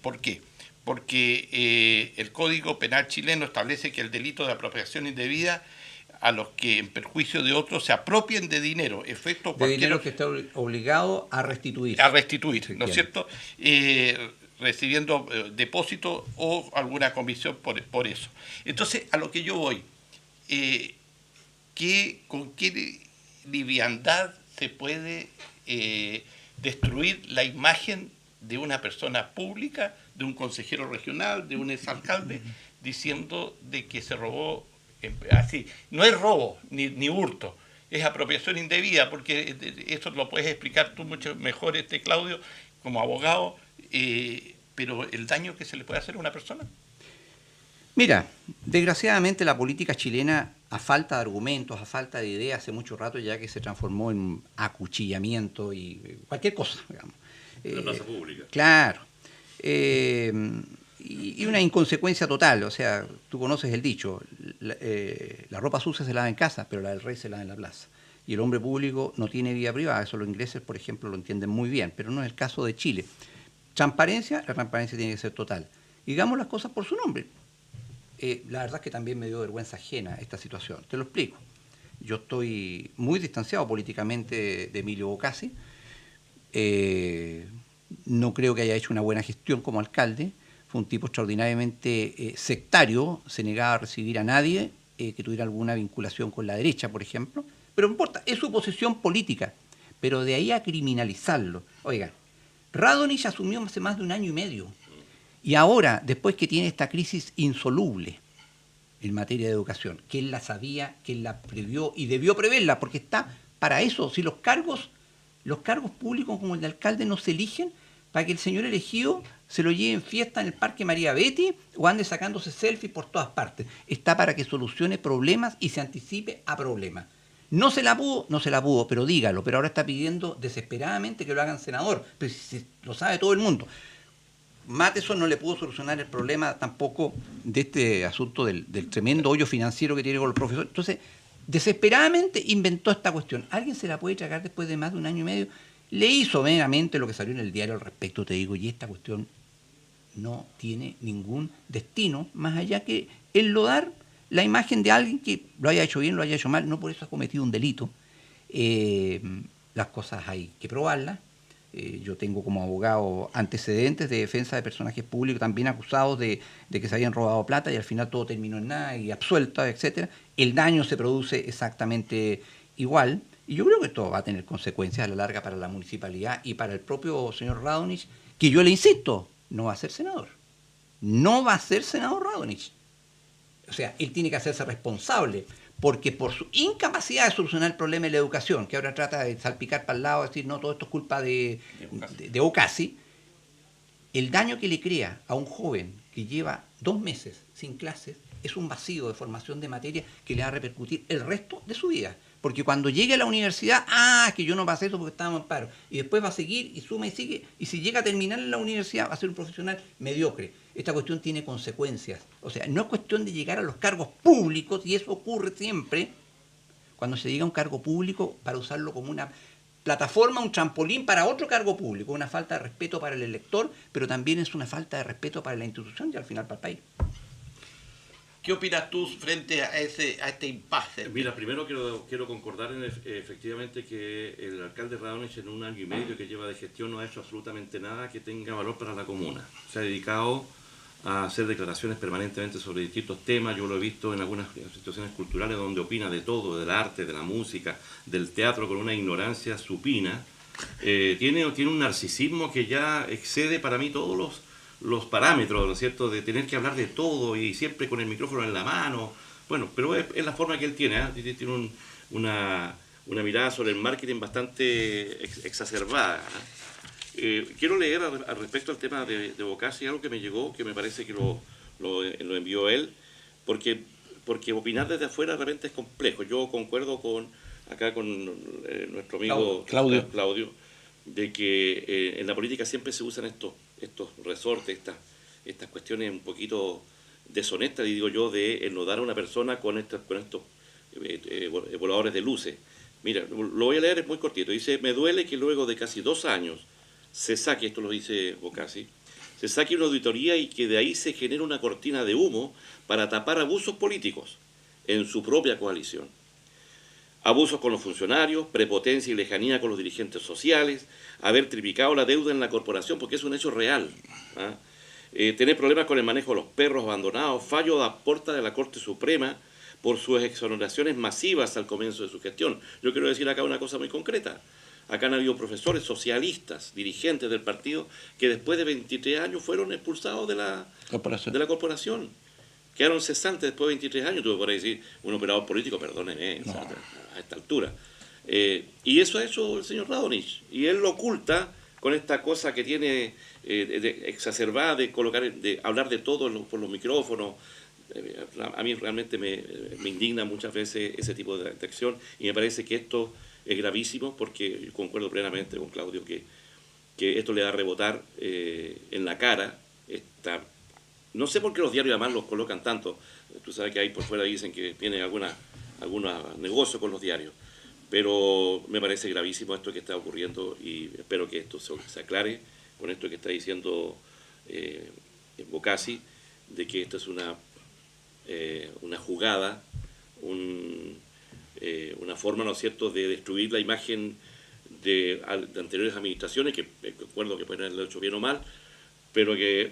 ¿Por qué? Porque el Código Penal chileno establece que el delito de apropiación indebida a los que en perjuicio de otros se apropien de dinero, de dinero que está obligado a restituir. ¿No es cierto? Recibiendo depósito o alguna comisión por eso. Entonces, a lo que yo voy, ¿con qué liviandad se puede destruir la imagen de una persona pública, de un consejero regional, de un exalcalde, diciendo de que se robó así? No es robo ni hurto, es apropiación indebida, porque eso lo puedes explicar tú mucho mejor, Claudio, como abogado, pero el daño que se le puede hacer a una persona. Mira, desgraciadamente la política chilena, a falta de argumentos, a falta de ideas, hace mucho rato ya que se transformó en acuchillamiento y cualquier cosa, digamos. La plaza pública. Claro. Y una inconsecuencia total, o sea, tú conoces el dicho, la ropa sucia se lava en casa, pero la del rey se lava en la plaza. Y el hombre público no tiene vida privada, eso los ingleses, por ejemplo, lo entienden muy bien, pero no es el caso de Chile. Transparencia, la transparencia tiene que ser total. Digamos las cosas por su nombre. La verdad es que también me dio vergüenza ajena esta situación. Te lo explico. Yo estoy muy distanciado políticamente de Emilio Bocasi. No creo que haya hecho una buena gestión como alcalde. Fue un tipo extraordinariamente sectario, se negaba a recibir a nadie que tuviera alguna vinculación con la derecha, por ejemplo. Pero no importa, es su posición política. Pero de ahí a criminalizarlo. Oigan, Radonich asumió hace más de 1 año y medio. Y ahora, después que tiene esta crisis insoluble en materia de educación, que él la sabía, que él la previó y debió preverla, porque está para eso. Si los cargos públicos como el de alcalde no se eligen para que el señor elegido se lo lleve en fiesta en el Parque María Betty o ande sacándose selfies por todas partes. Está para que solucione problemas y se anticipe a problemas. No se la pudo, pero dígalo. Pero ahora está pidiendo desesperadamente que lo hagan senador. Pero si lo sabe todo el mundo. Matheson no le pudo solucionar el problema tampoco de este asunto del tremendo hoyo financiero que tiene con los profesores. Entonces, desesperadamente inventó esta cuestión. ¿Alguien se la puede tragar después de más de 1 año y medio? Le hizo meramente lo que salió en el diario al respecto, te digo, y esta cuestión no tiene ningún destino más allá que enlodar la imagen de alguien que lo haya hecho bien, lo haya hecho mal, no por eso ha cometido un delito. Las cosas hay que probarlas. Yo tengo como abogado antecedentes de defensa de personajes públicos también acusados de que se habían robado plata y al final todo terminó en nada y absuelta, etcétera. El daño se produce exactamente igual y yo creo que esto va a tener consecuencias a la larga para la municipalidad y para el propio señor Radonich, que yo le insisto, no va a ser senador. No va a ser senador Radonich. O sea, él tiene que hacerse responsable, porque por su incapacidad de solucionar el problema de la educación, que ahora trata de salpicar para el lado, decir, no, todo esto es culpa de Bocasi, el daño que le crea a un joven que lleva 2 meses sin clases es un vacío de formación de materia que le va a repercutir el resto de su vida. Porque cuando llegue a la universidad, que yo no pasé eso porque estábamos en paro, y después va a seguir y suma y sigue, y si llega a terminar en la universidad va a ser un profesional mediocre. Esta cuestión tiene consecuencias. O sea, no es cuestión de llegar a los cargos públicos, y eso ocurre siempre cuando se llega a un cargo público para usarlo como una plataforma, un trampolín para otro cargo público, una falta de respeto para el elector, pero también es una falta de respeto para la institución y al final para el país. ¿Qué opinas tú frente a este impasse? Mira, primero quiero concordar efectivamente que el alcalde Radonich en 1 año y medio que lleva de gestión no ha hecho absolutamente nada que tenga valor para la comuna. Se ha dedicado a hacer declaraciones permanentemente sobre distintos temas. Yo lo he visto en algunas situaciones culturales donde opina de todo, del arte, de la música, del teatro, con una ignorancia supina tiene un narcisismo que ya excede para mí todos los parámetros, ¿no es cierto?, de tener que hablar de todo y siempre con el micrófono en la mano. Bueno, pero es la forma que él tiene, ¿eh? Tiene una mirada sobre el marketing bastante exacerbada. Quiero leer al respecto al tema de Bocassi algo que me llegó, que me parece que lo envió él, porque opinar desde afuera de repente es complejo. Yo concuerdo con nuestro amigo Claudio, de que en la política siempre se usan estos resortes, estas cuestiones un poquito deshonestas, digo yo, de enlodar a una persona con estos voladores de luces. Mira, lo voy a leer, es muy cortito. Dice: me duele que luego de casi 2 años se saque, esto lo dice Bocassi, se saque una auditoría y que de ahí se genere una cortina de humo para tapar abusos políticos en su propia coalición. Abusos con los funcionarios, prepotencia y lejanía con los dirigentes sociales, haber triplicado la deuda en la corporación, porque es un hecho real. Tener problemas con el manejo de los perros abandonados, fallo de aporta de la Corte Suprema por sus exoneraciones masivas al comienzo de su gestión. Yo quiero decir acá una cosa muy concreta. Acá han habido profesores socialistas, dirigentes del partido, que después de 23 años fueron expulsados de la corporación. Quedaron cesantes después de 23 años. Tú podrías decir, un operador político, perdónenme, no, a esta altura. Y eso ha hecho el señor Radonich. Y él lo oculta con esta cosa que tiene exacerbada de hablar de todo por los micrófonos. A mí realmente me indigna muchas veces ese tipo de acción, y me parece que esto es gravísimo, porque concuerdo plenamente con Claudio que esto le va a rebotar en la cara. No sé por qué los diarios además los colocan tanto. Tú sabes que ahí por fuera dicen que tienen algunos negocios con los diarios, pero me parece gravísimo esto que está ocurriendo, y espero que esto se aclare con esto que está diciendo Bocassi, de que esto es una jugada, una forma, ¿no es cierto?, de destruir la imagen de anteriores administraciones, que recuerdo que pueden haberlo hecho bien o mal, pero que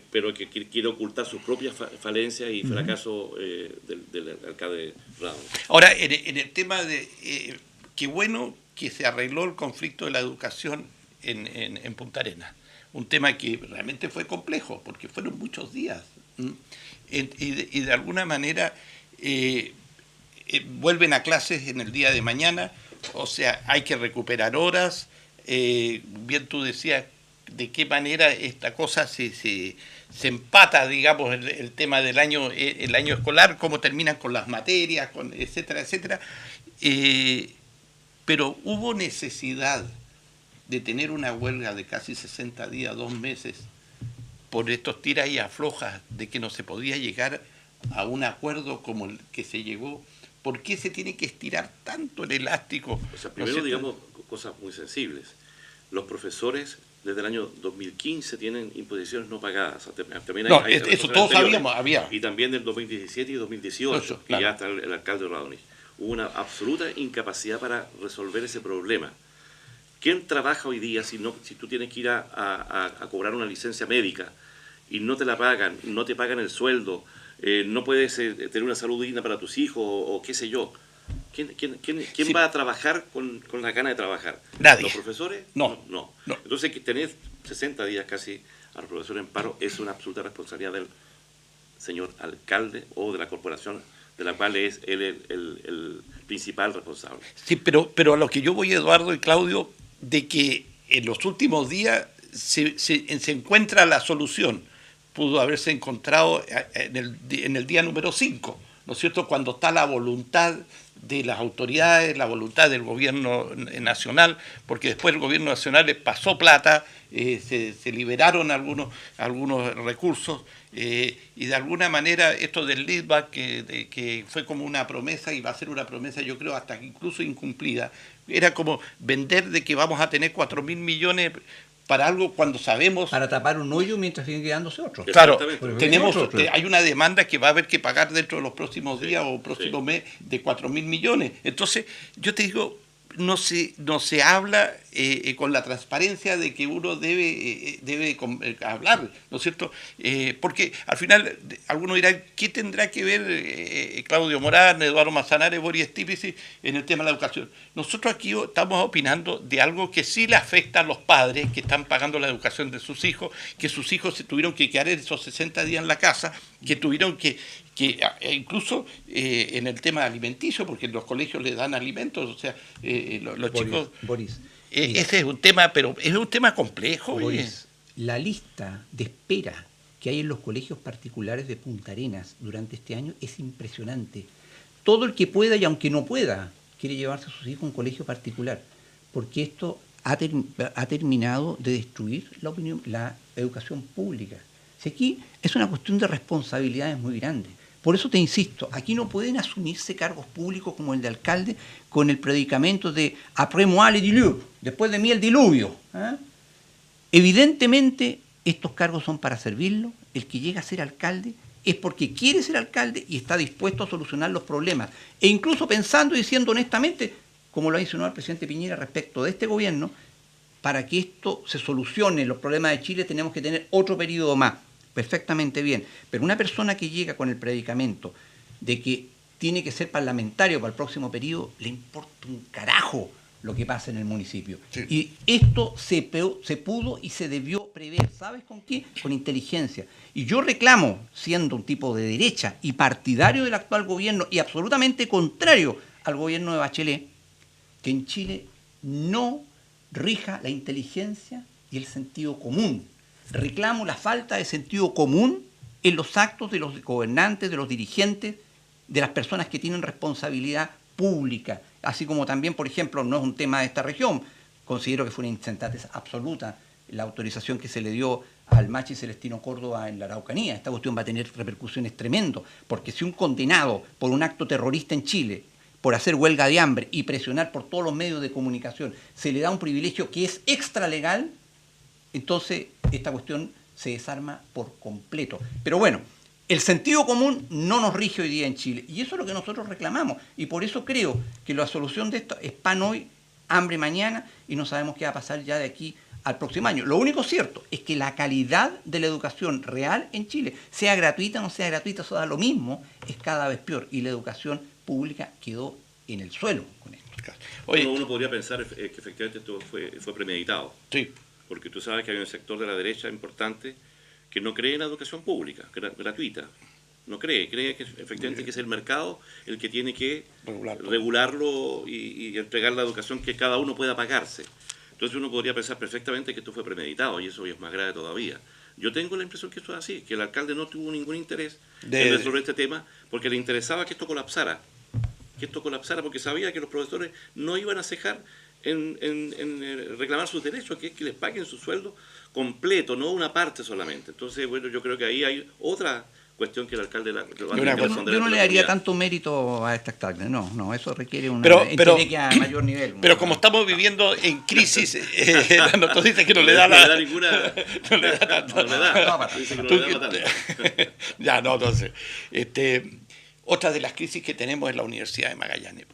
quiere ocultar sus propias falencias y fracasos del alcalde Radon. Ahora, en el tema de qué bueno que se arregló el conflicto de la educación en Punta Arenas, un tema que realmente fue complejo, porque fueron muchos días, y de alguna manera vuelven a clases en el día de mañana, o sea, hay que recuperar horas. Bien tú decías de qué manera esta cosa se empata, digamos, el tema del año escolar, cómo terminan con las materias, etcétera, etcétera. Pero hubo necesidad de tener una huelga de casi 60 días, 2 meses, por estos tiras y aflojas de que no se podía llegar a un acuerdo como el que se llegó. ¿Por qué se tiene que estirar tanto el elástico? O sea, primero, digamos, cosas muy sensibles. Los profesores desde el año 2015 tienen imposiciones no pagadas. También hay eso todos sabíamos, había. Y también del 2017 y 2018, eso, claro. Y ya está el alcalde Radonich. Hubo una absoluta incapacidad para resolver ese problema. ¿Quién trabaja hoy día si tú tienes que ir a cobrar una licencia médica y no te la pagan, no te pagan el sueldo, no puedes tener una salud digna para tus hijos o qué sé yo? ¿Quién sí. va a trabajar con la gana de trabajar? Nadie. ¿Los profesores? No. Entonces, que tener 60 días casi a los profesores en paro es una absoluta responsabilidad del señor alcalde o de la corporación de la cual es él el principal responsable. Sí, pero a lo que yo voy, Eduardo y Claudio, de que en los últimos días se encuentra la solución. Pudo haberse encontrado en el día número 5, ¿no es cierto?, cuando está la voluntad de las autoridades, la voluntad del gobierno nacional, porque después el gobierno nacional le pasó plata, se liberaron algunos recursos, y de alguna manera esto del leadback, que fue como una promesa, y va a ser una promesa, yo creo, hasta incluso incumplida, era como vender de que vamos a tener 4.000 millones para algo cuando sabemos... Para tapar un hoyo mientras siguen quedándose otros. Claro, hay una demanda que va a haber que pagar dentro de los próximos días o próximos meses de 4.000 millones. Entonces, yo te digo, no se habla con la transparencia de que uno debe hablar, ¿no es cierto? Porque al final algunos dirán, ¿qué tendrá que ver Claudio Morán, Eduardo Manzanares, Boris Stiglitz en el tema de la educación? Nosotros aquí estamos opinando de algo que sí le afecta a los padres que están pagando la educación de sus hijos, que sus hijos se tuvieron que quedar esos 60 días en la casa, que tuvieron que incluso en el tema alimenticio, porque en los colegios les dan alimentos, o sea, los chicos... Boris, ese es un tema, pero es un tema complejo. Boris, la lista de espera que hay en los colegios particulares de Punta Arenas durante este año es impresionante. Todo el que pueda y aunque no pueda, quiere llevarse a sus hijos a un colegio particular, porque esto ha terminado de destruir la educación pública. Si aquí es una cuestión de responsabilidades muy grandes. Por eso te insisto, aquí no pueden asumirse cargos públicos como el de alcalde con el predicamento de après moi le diluvio, después de mí el diluvio. Evidentemente estos cargos son para servirlo. El que llega a ser alcalde es porque quiere ser alcalde y está dispuesto a solucionar los problemas. E incluso pensando y diciendo honestamente, como lo ha insinuado el presidente Piñera respecto de este gobierno, para que esto se solucione, los problemas de Chile tenemos que tener otro periodo más. Perfectamente bien, pero una persona que llega con el predicamento de que tiene que ser parlamentario para el próximo periodo, le importa un carajo lo que pasa en el municipio. Sí. Y esto se pudo y se debió prever, ¿sabes con qué? Con inteligencia. Y yo reclamo, siendo un tipo de derecha y partidario del actual gobierno y absolutamente contrario al gobierno de Bachelet, que en Chile no rija la inteligencia y el sentido común. Reclamo la falta de sentido común en los actos de los gobernantes, de los dirigentes, de las personas que tienen responsabilidad pública. Así como también, por ejemplo, no es un tema de esta región, considero que fue una insensatez absoluta la autorización que se le dio al Machi Celestino Córdoba en la Araucanía. Esta cuestión va a tener repercusiones tremendas, porque si un condenado por un acto terrorista en Chile, por hacer huelga de hambre y presionar por todos los medios de comunicación, se le da un privilegio que es extralegal, entonces esta cuestión se desarma por completo. Pero bueno, el sentido común no nos rige hoy día en Chile, y eso es lo que nosotros reclamamos, y por eso creo que la solución de esto es pan hoy, hambre mañana, y no sabemos qué va a pasar ya de aquí al próximo año. Lo único cierto es que la calidad de la educación real en Chile, sea gratuita o no sea gratuita, eso da lo mismo, es cada vez peor, y la educación pública quedó en el suelo con esto. Oye, uno podría pensar que efectivamente esto fue premeditado. Sí. Porque tú sabes que hay un sector de la derecha importante que no cree en la educación pública, gratuita. No cree que efectivamente que es el mercado el que tiene que regularlo y entregar la educación que cada uno pueda pagarse. Entonces uno podría pensar perfectamente que esto fue premeditado, y eso es más grave todavía. Yo tengo la impresión que esto es así, que el alcalde no tuvo ningún interés en resolver este tema porque le interesaba que esto colapsara, porque sabía que los profesores no iban a cejar en reclamar sus derechos, que es que les paguen su sueldo completo, no una parte solamente. Entonces, bueno, yo creo que ahí hay otra cuestión que el alcalde va a tener que responder. Yo no le daría tanto mérito a esta alcalde, no, eso requiere una entelequia a mayor nivel. Pero como estamos viviendo en crisis, nosotros dice que no le da ninguna... No le da tanto. No le da. Dice que no le da tanto. Ya, no, entonces... otra de las crisis que tenemos es la Universidad de Magallanes.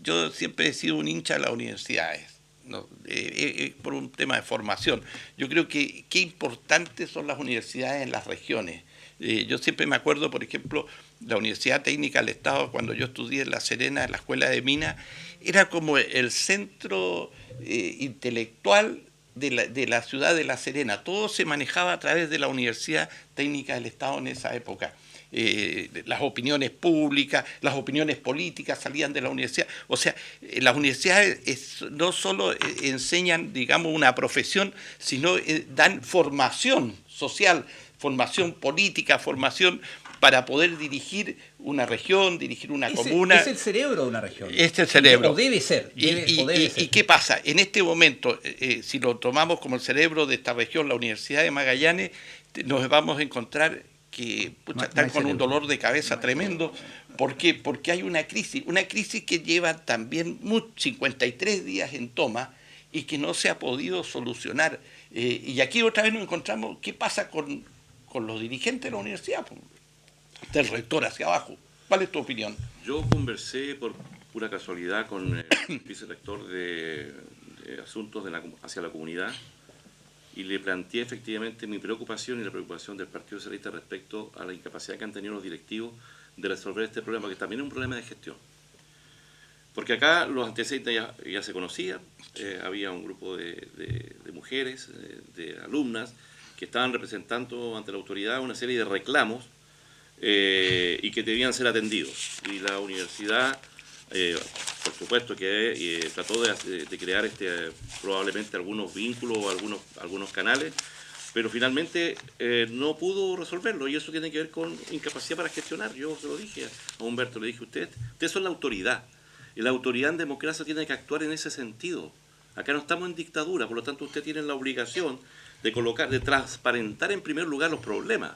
Yo siempre he sido un hincha de las universidades, ¿no? Por un tema de formación. Yo creo que qué importantes son las universidades en las regiones. Yo siempre me acuerdo, por ejemplo, la Universidad Técnica del Estado, cuando yo estudié en La Serena, en la Escuela de Minas, era como el centro intelectual de la ciudad de La Serena. Todo se manejaba a través de la Universidad Técnica del Estado en esa época. Las opiniones públicas, las opiniones políticas salían de la universidad. O sea, las universidades no solo enseñan, digamos, una profesión, sino dan formación social, formación política, formación para poder dirigir una región, dirigir una comuna. Es el cerebro de una región. Es el cerebro. O debe ser. ¿Y qué pasa? En este momento, si lo tomamos como el cerebro de esta región, la Universidad de Magallanes, nos vamos a encontrar que están con un dolor de cabeza tremendo. ¿Por qué? Porque hay una crisis que lleva también 53 días en toma y que no se ha podido solucionar. Y aquí otra vez nos encontramos, ¿qué pasa con los dirigentes de la universidad? Del rector hacia abajo. ¿Cuál es tu opinión? Yo conversé por pura casualidad con el vicerrector de asuntos hacia la comunidad y le planteé efectivamente mi preocupación y la preocupación del Partido Socialista respecto a la incapacidad que han tenido los directivos de resolver este problema, que también es un problema de gestión. Porque acá los antecedentes ya se conocían, había un grupo de mujeres, de alumnas, que estaban representando ante la autoridad una serie de reclamos y que debían ser atendidos. Y la universidad, por supuesto que trató de crear probablemente algunos vínculos o algunos canales, pero finalmente no pudo resolverlo, y eso tiene que ver con incapacidad para gestionar. Yo se lo dije a Humberto, le dije, ustedes son la autoridad, y la autoridad en democracia tiene que actuar en ese sentido. Acá no estamos en dictadura, por lo tanto ustedes tienen la obligación de transparentar en primer lugar los problemas.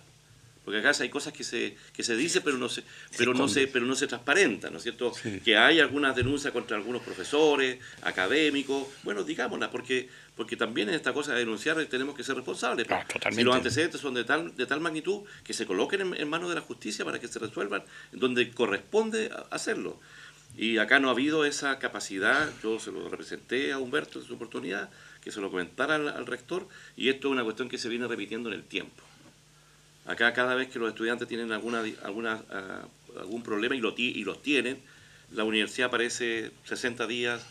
Porque acá hay cosas que se dicen pero no se transparentan, ¿no es cierto? Sí. Que hay algunas denuncias contra algunos profesores, académicos, bueno, digámoslas, porque también en esta cosa de denunciar tenemos que ser responsables. No, si los antecedentes son de tal magnitud, que se coloquen en manos de la justicia para que se resuelvan donde corresponde hacerlo. Y acá no ha habido esa capacidad. Yo se lo representé a Humberto en su oportunidad, que se lo comentara al rector, y esto es una cuestión que se viene repitiendo en el tiempo. Acá cada vez que los estudiantes tienen algún problema y los tienen, la universidad aparece 60 días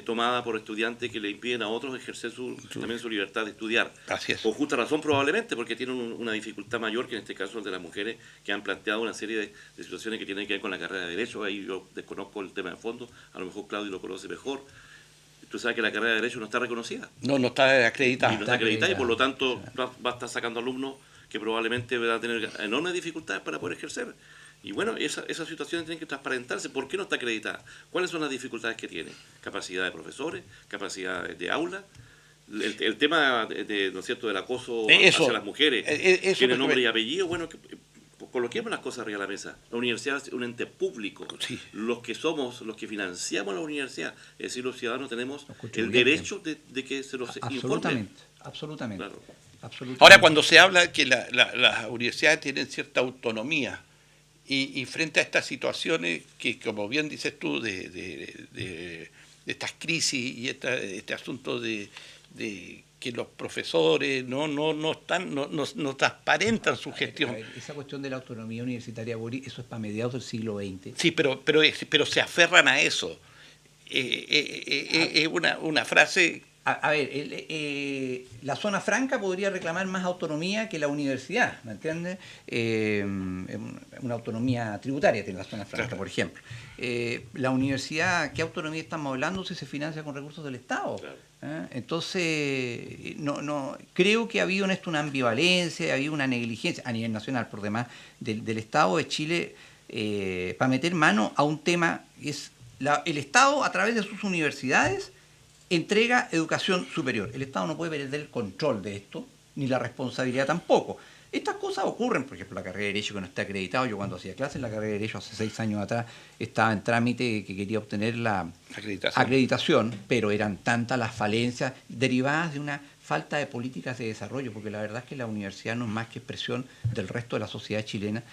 tomada por estudiantes que le impiden a otros ejercer también su libertad de estudiar. Así es. Por justa razón probablemente, porque tienen una dificultad mayor, que en este caso el de las mujeres, que han planteado una serie de situaciones que tienen que ver con la carrera de Derecho. Ahí yo desconozco el tema de fondo, a lo mejor Claudio lo conoce mejor. Tú sabes que la carrera de Derecho no está reconocida. No está acreditada. Y no está acreditada, y por lo tanto va a estar sacando alumnos que probablemente van a tener enormes dificultades para poder ejercer. Y bueno, esas situaciones tienen que transparentarse. ¿Por qué no está acreditada? ¿Cuáles son las dificultades que tiene? Capacidad de profesores, capacidad de aula. El tema ¿no es cierto?, del acoso hacia las mujeres, tiene nombre y apellido. Bueno, coloquemos las cosas arriba de la mesa. La universidad es un ente público. Sí. Los que financiamos la universidad, es decir, los ciudadanos, tenemos el derecho de que se los informen. Absolutamente. Claro. Ahora, cuando se habla que las universidades tienen cierta autonomía y frente a estas situaciones que, como bien dices tú, de estas crisis y este asunto de que los profesores no transparentan su gestión. A ver, esa cuestión de la autonomía universitaria, Boris, eso es para mediados del siglo XX. Sí, pero se aferran a eso. Es una frase... A ver, la zona franca podría reclamar más autonomía que la universidad, ¿me entiendes? Una autonomía tributaria tiene la zona franca, claro, por ejemplo. La universidad, ¿qué autonomía estamos hablando si se financia con recursos del Estado? Claro. Entonces, no creo que ha habido en esto una ambivalencia, ha habido una negligencia a nivel nacional, por demás, del Estado de Chile para meter mano a un tema que es el Estado, a través de sus universidades, entrega educación superior. El Estado no puede perder el control de esto, ni la responsabilidad tampoco. Estas cosas ocurren, por ejemplo, la carrera de Derecho que no está acreditado. Yo cuando hacía clases en la carrera de Derecho hace 6 años atrás estaba en trámite que quería obtener la acreditación, pero eran tantas las falencias derivadas de una falta de políticas de desarrollo, porque la verdad es que la universidad no es más que expresión del resto de la sociedad chilena,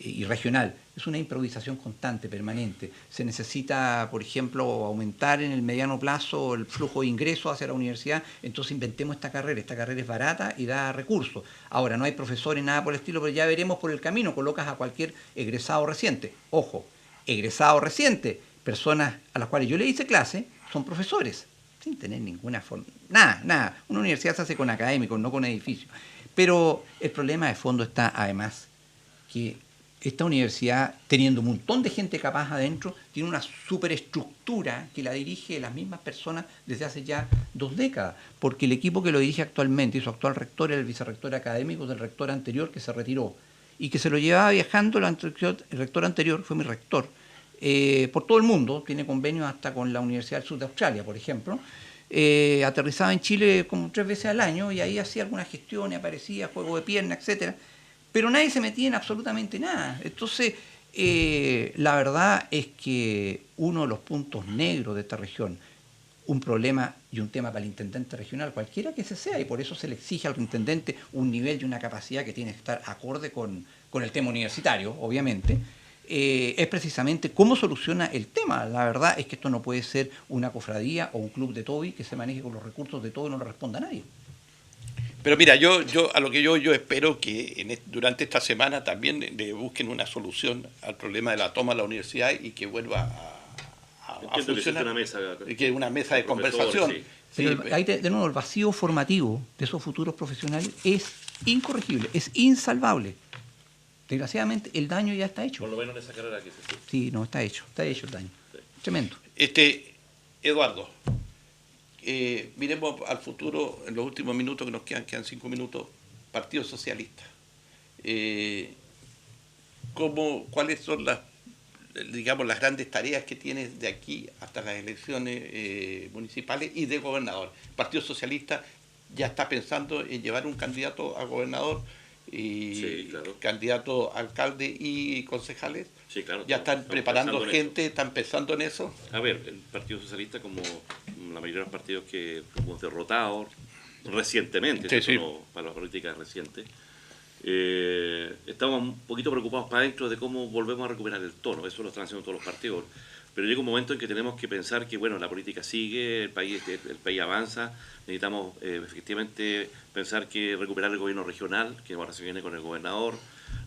y regional, es una improvisación constante, permanente. Se necesita, por ejemplo, aumentar en el mediano plazo el flujo de ingresos hacia la universidad, entonces inventemos esta carrera es barata y da recursos. Ahora, no hay profesores, nada por el estilo, pero ya veremos por el camino, colocas a cualquier egresado reciente. Ojo, egresado reciente, personas a las cuales yo le hice clase, son profesores, sin tener ninguna forma, nada. Una universidad se hace con académicos, no con edificios. Pero el problema de fondo está, además, que esta universidad, teniendo un montón de gente capaz adentro, tiene una superestructura que la dirige las mismas personas desde hace ya 2 décadas, porque el equipo que lo dirige actualmente, y su actual rector era el vicerrector académico del rector anterior que se retiró, y que se lo llevaba viajando, el rector anterior fue mi rector, por todo el mundo, tiene convenios hasta con la Universidad del Sur de Australia, por ejemplo. Aterrizaba en Chile como 3 veces al año, y ahí hacía algunas gestiones, aparecía, juego de pierna, etcétera. Pero nadie se metía en absolutamente nada. Entonces, la verdad es que uno de los puntos negros de esta región, un problema y un tema para el intendente regional, cualquiera que sea, y por eso se le exige al intendente un nivel y una capacidad que tiene que estar acorde con el tema universitario, obviamente, es precisamente cómo soluciona el tema. La verdad es que esto no puede ser una cofradía o un club de Toby que se maneje con los recursos de todo y no le responda a nadie. Pero mira, yo a lo que yo espero que durante esta semana también le busquen una solución al problema de la toma de la universidad y que vuelva a funcionar. Que una mesa de conversación. Sí. Pero ahí de nuevo, el vacío formativo de esos futuros profesionales es incorregible, es insalvable. Desgraciadamente, el daño ya está hecho. Por lo menos en esa carrera que se hace. Sí, no, está hecho el daño. Sí. Tremendo. Eduardo, miremos al futuro en los últimos minutos que nos quedan 5 minutos. Partido Socialista. ¿Cuáles son las grandes tareas que tienes de aquí hasta las elecciones municipales y de gobernador? El Partido Socialista ya está pensando en llevar un candidato a gobernador y sí, claro. Candidato a alcalde y concejales. Sí, claro. Ya están preparando gente, están pensando en eso. A ver, el Partido Socialista, como la mayoría de los partidos que hemos derrotado recientemente, sí. Para la política reciente, estamos un poquito preocupados para adentro de cómo volvemos a recuperar el tono. Eso lo están haciendo todos los partidos. Pero llega un momento en que tenemos que pensar que, bueno, la política sigue, el país avanza, necesitamos efectivamente pensar que recuperar el gobierno regional, que ahora se viene con el gobernador,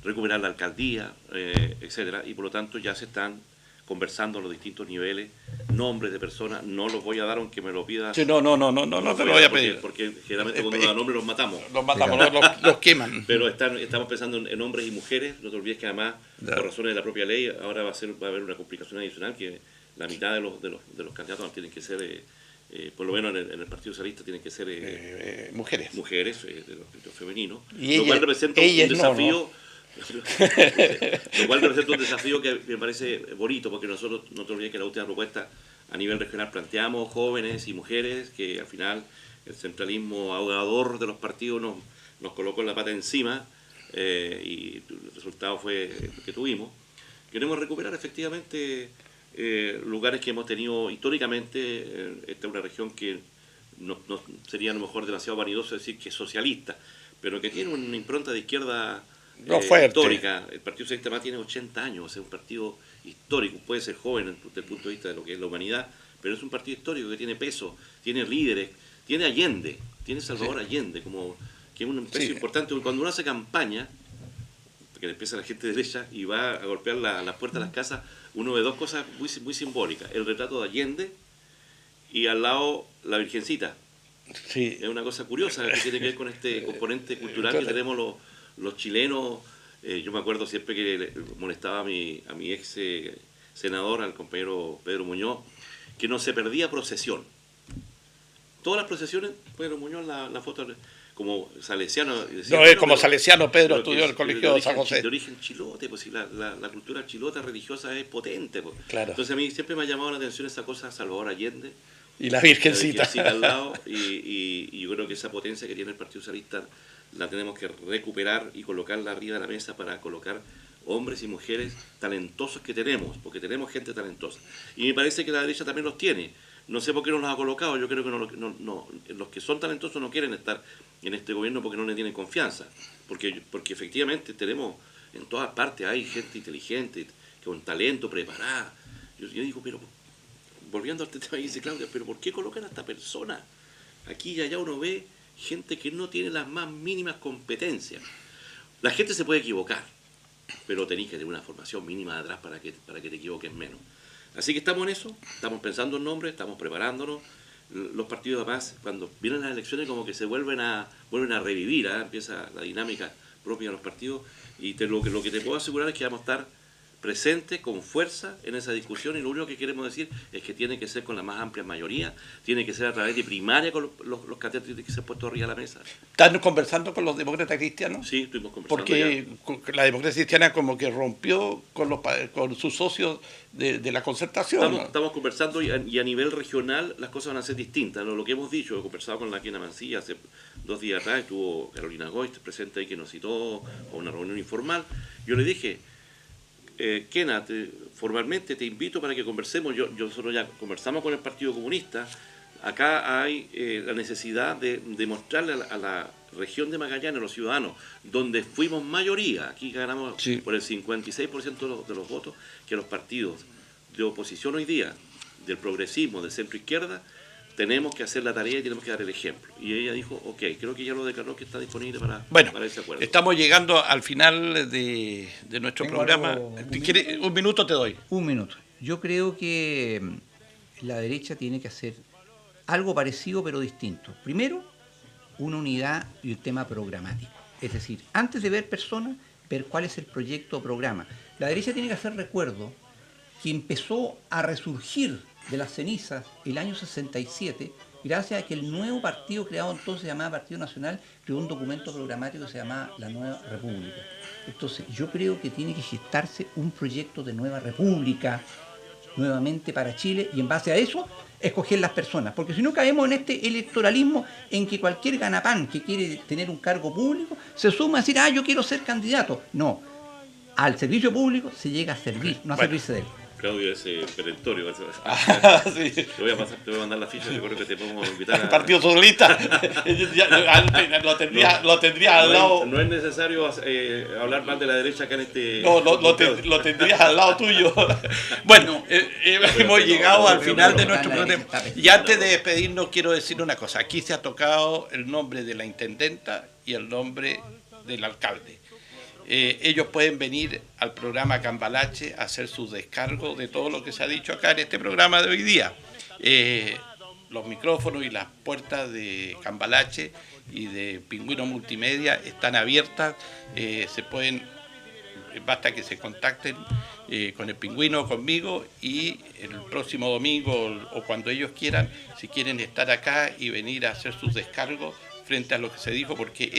recuperar la alcaldía, etcétera, y por lo tanto ya se están conversando a los distintos niveles, nombres de personas, no los voy a dar aunque me lo pidas. Sí, no te lo voy a pedir. Porque generalmente cuando nos dan nombres los matamos. Los queman. Pero estamos pensando en hombres y mujeres, no te olvides que además, por razones de la propia ley, ahora va a haber una complicación adicional, que la mitad de los candidatos tienen que ser, por lo menos en el Partido Socialista, tienen que ser mujeres. Mujeres, de los femeninos, Y lo cual representa un desafío. No. Lo cual representa un desafío que me parece bonito, porque nosotros, no te olvides que la última propuesta a nivel regional planteamos jóvenes y mujeres, que al final el centralismo ahogador de los partidos nos colocó la pata encima, y el resultado fue el que tuvimos. Queremos recuperar efectivamente lugares que hemos tenido históricamente. Esta es una región que no sería a lo mejor demasiado vanidoso decir que es socialista, pero que tiene una impronta de izquierda histórica. El Partido Socialista más tiene 80 años, es un partido histórico, puede ser joven desde el punto de vista de lo que es la humanidad, pero es un partido histórico que tiene peso, tiene líderes, tiene Allende, tiene Salvador Allende, como que es un peso importante. Cuando uno hace campaña, que empieza la gente derecha y va a golpear las puertas de las casas, uno ve dos cosas muy simbólicas: el retrato de Allende y al lado la Virgencita. Sí. Es una cosa curiosa que tiene que ver con este componente cultural que tenemos los chilenos. Yo me acuerdo siempre que molestaba a mi ex senador, al compañero Pedro Muñoz, que no se perdía procesión. Todas las procesiones, Pedro Muñoz, la foto como salesiano. Decía, no, es como salesiano, Pedro estudió en el colegio de San José. De origen chilote, pues si la cultura chilota religiosa es potente. Pues. Claro. Entonces a mí siempre me ha llamado la atención esa cosa, Salvador Allende. Y la Virgencita. Al lado, y yo creo que esa potencia que tiene el Partido Socialista la tenemos que recuperar y colocarla arriba de la mesa para colocar hombres y mujeres talentosos que tenemos, porque tenemos gente talentosa. Y me parece que la derecha también los tiene. No sé por qué no los ha colocado. Yo creo que los que son talentosos no quieren estar en este gobierno porque no le tienen confianza. Porque efectivamente tenemos, en todas partes hay gente inteligente, con talento, preparada. Yo digo, pero volviendo al tema, dice Claudia, pero ¿por qué colocan a esta persona? Aquí y allá uno ve gente que no tiene las más mínimas competencias. La gente se puede equivocar, pero tenéis que tener una formación mínima de atrás para que te equivoques menos. Así que estamos en eso, estamos pensando en nombres, estamos preparándonos. Los partidos además, cuando vienen las elecciones, como que se vuelven a revivir, empieza la dinámica propia de los partidos, y lo que te puedo asegurar es que vamos a estar presente con fuerza en esa discusión, y lo único que queremos decir es que tiene que ser con la más amplia mayoría, tiene que ser a través de primaria con los candidatos que se han puesto arriba de la mesa. ¿Están conversando con los demócratas cristianos? Sí, estuvimos conversando. Porque ya la democracia cristiana como que rompió con sus socios de la concertación. Estamos conversando, y a nivel regional las cosas van a ser distintas, ¿no? Lo que hemos dicho, he conversado con la Kena Mancilla hace 2 días atrás, estuvo Carolina Goist presente ahí, que nos citó a una reunión informal. Yo le dije, Kena, formalmente te invito para que conversemos. Nosotros ya conversamos con el Partido Comunista. Acá hay la necesidad de mostrarle a región de Magallanes, los ciudadanos, donde fuimos mayoría, aquí ganamos Sí. por el 56% de los votos, que los partidos de oposición hoy día, del progresismo, de centro izquierda, tenemos que hacer la tarea y tenemos que dar el ejemplo. Y ella dijo, ok, creo que ya lo declaró que está disponible para ese acuerdo. Estamos llegando al final de nuestro Tengo programa. algo- Un minuto te doy. Un minuto. Yo creo que la derecha tiene que hacer algo parecido pero distinto. Primero, una unidad y un tema programático. Es decir, antes de ver personas, ver cuál es el proyecto o programa. La derecha tiene que hacer recuerdo que empezó a resurgir de las cenizas el año 67, gracias a que el nuevo partido creado entonces, llamado Partido Nacional, creó un documento programático que se llamaba La Nueva República. Entonces, yo creo que tiene que gestarse un proyecto de nueva república, nuevamente para Chile, y en base a eso, escoger las personas. Porque si no caemos en este electoralismo en que cualquier ganapán que quiere tener un cargo público, se suma a decir, yo quiero ser candidato. No, al servicio público se llega a servir, no a servirse de él. Claudio es perentorio. Sí. Te voy a mandar la ficha, recuerdo que te podemos invitar a... El Partido Socialista lo tendría al lado. No es necesario hablar mal de la derecha acá en este... No, lo tendrías al lado tuyo. Bueno, hemos llegado al final de nuestro programa. Y antes de despedirnos, quiero decir una cosa. Aquí se ha tocado el nombre de la intendenta y el nombre del alcalde. Ellos pueden venir al programa Cambalache a hacer sus descargos de todo lo que se ha dicho acá en este programa de hoy día. Los micrófonos y las puertas de Cambalache y de Pingüino Multimedia están abiertas. Basta que se contacten con el Pingüino o conmigo, y el próximo domingo o cuando ellos quieran, si quieren estar acá y venir a hacer sus descargos frente a lo que se dijo, porque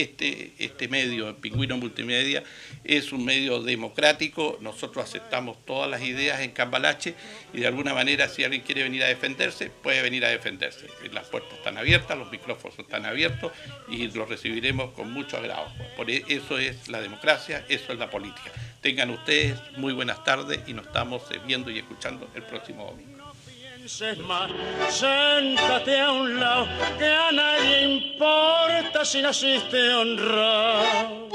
este medio, el Pingüino Multimedia, es un medio democrático. Nosotros aceptamos todas las ideas en Cambalache y de alguna manera, si alguien quiere venir a defenderse, puede venir a defenderse. Las puertas están abiertas, los micrófonos están abiertos y los recibiremos con mucho agrado. Por eso es la democracia, eso es la política. Tengan ustedes muy buenas tardes y nos estamos viendo y escuchando el próximo domingo. Más, séntate a un lado, que a nadie importa si naciste honrado.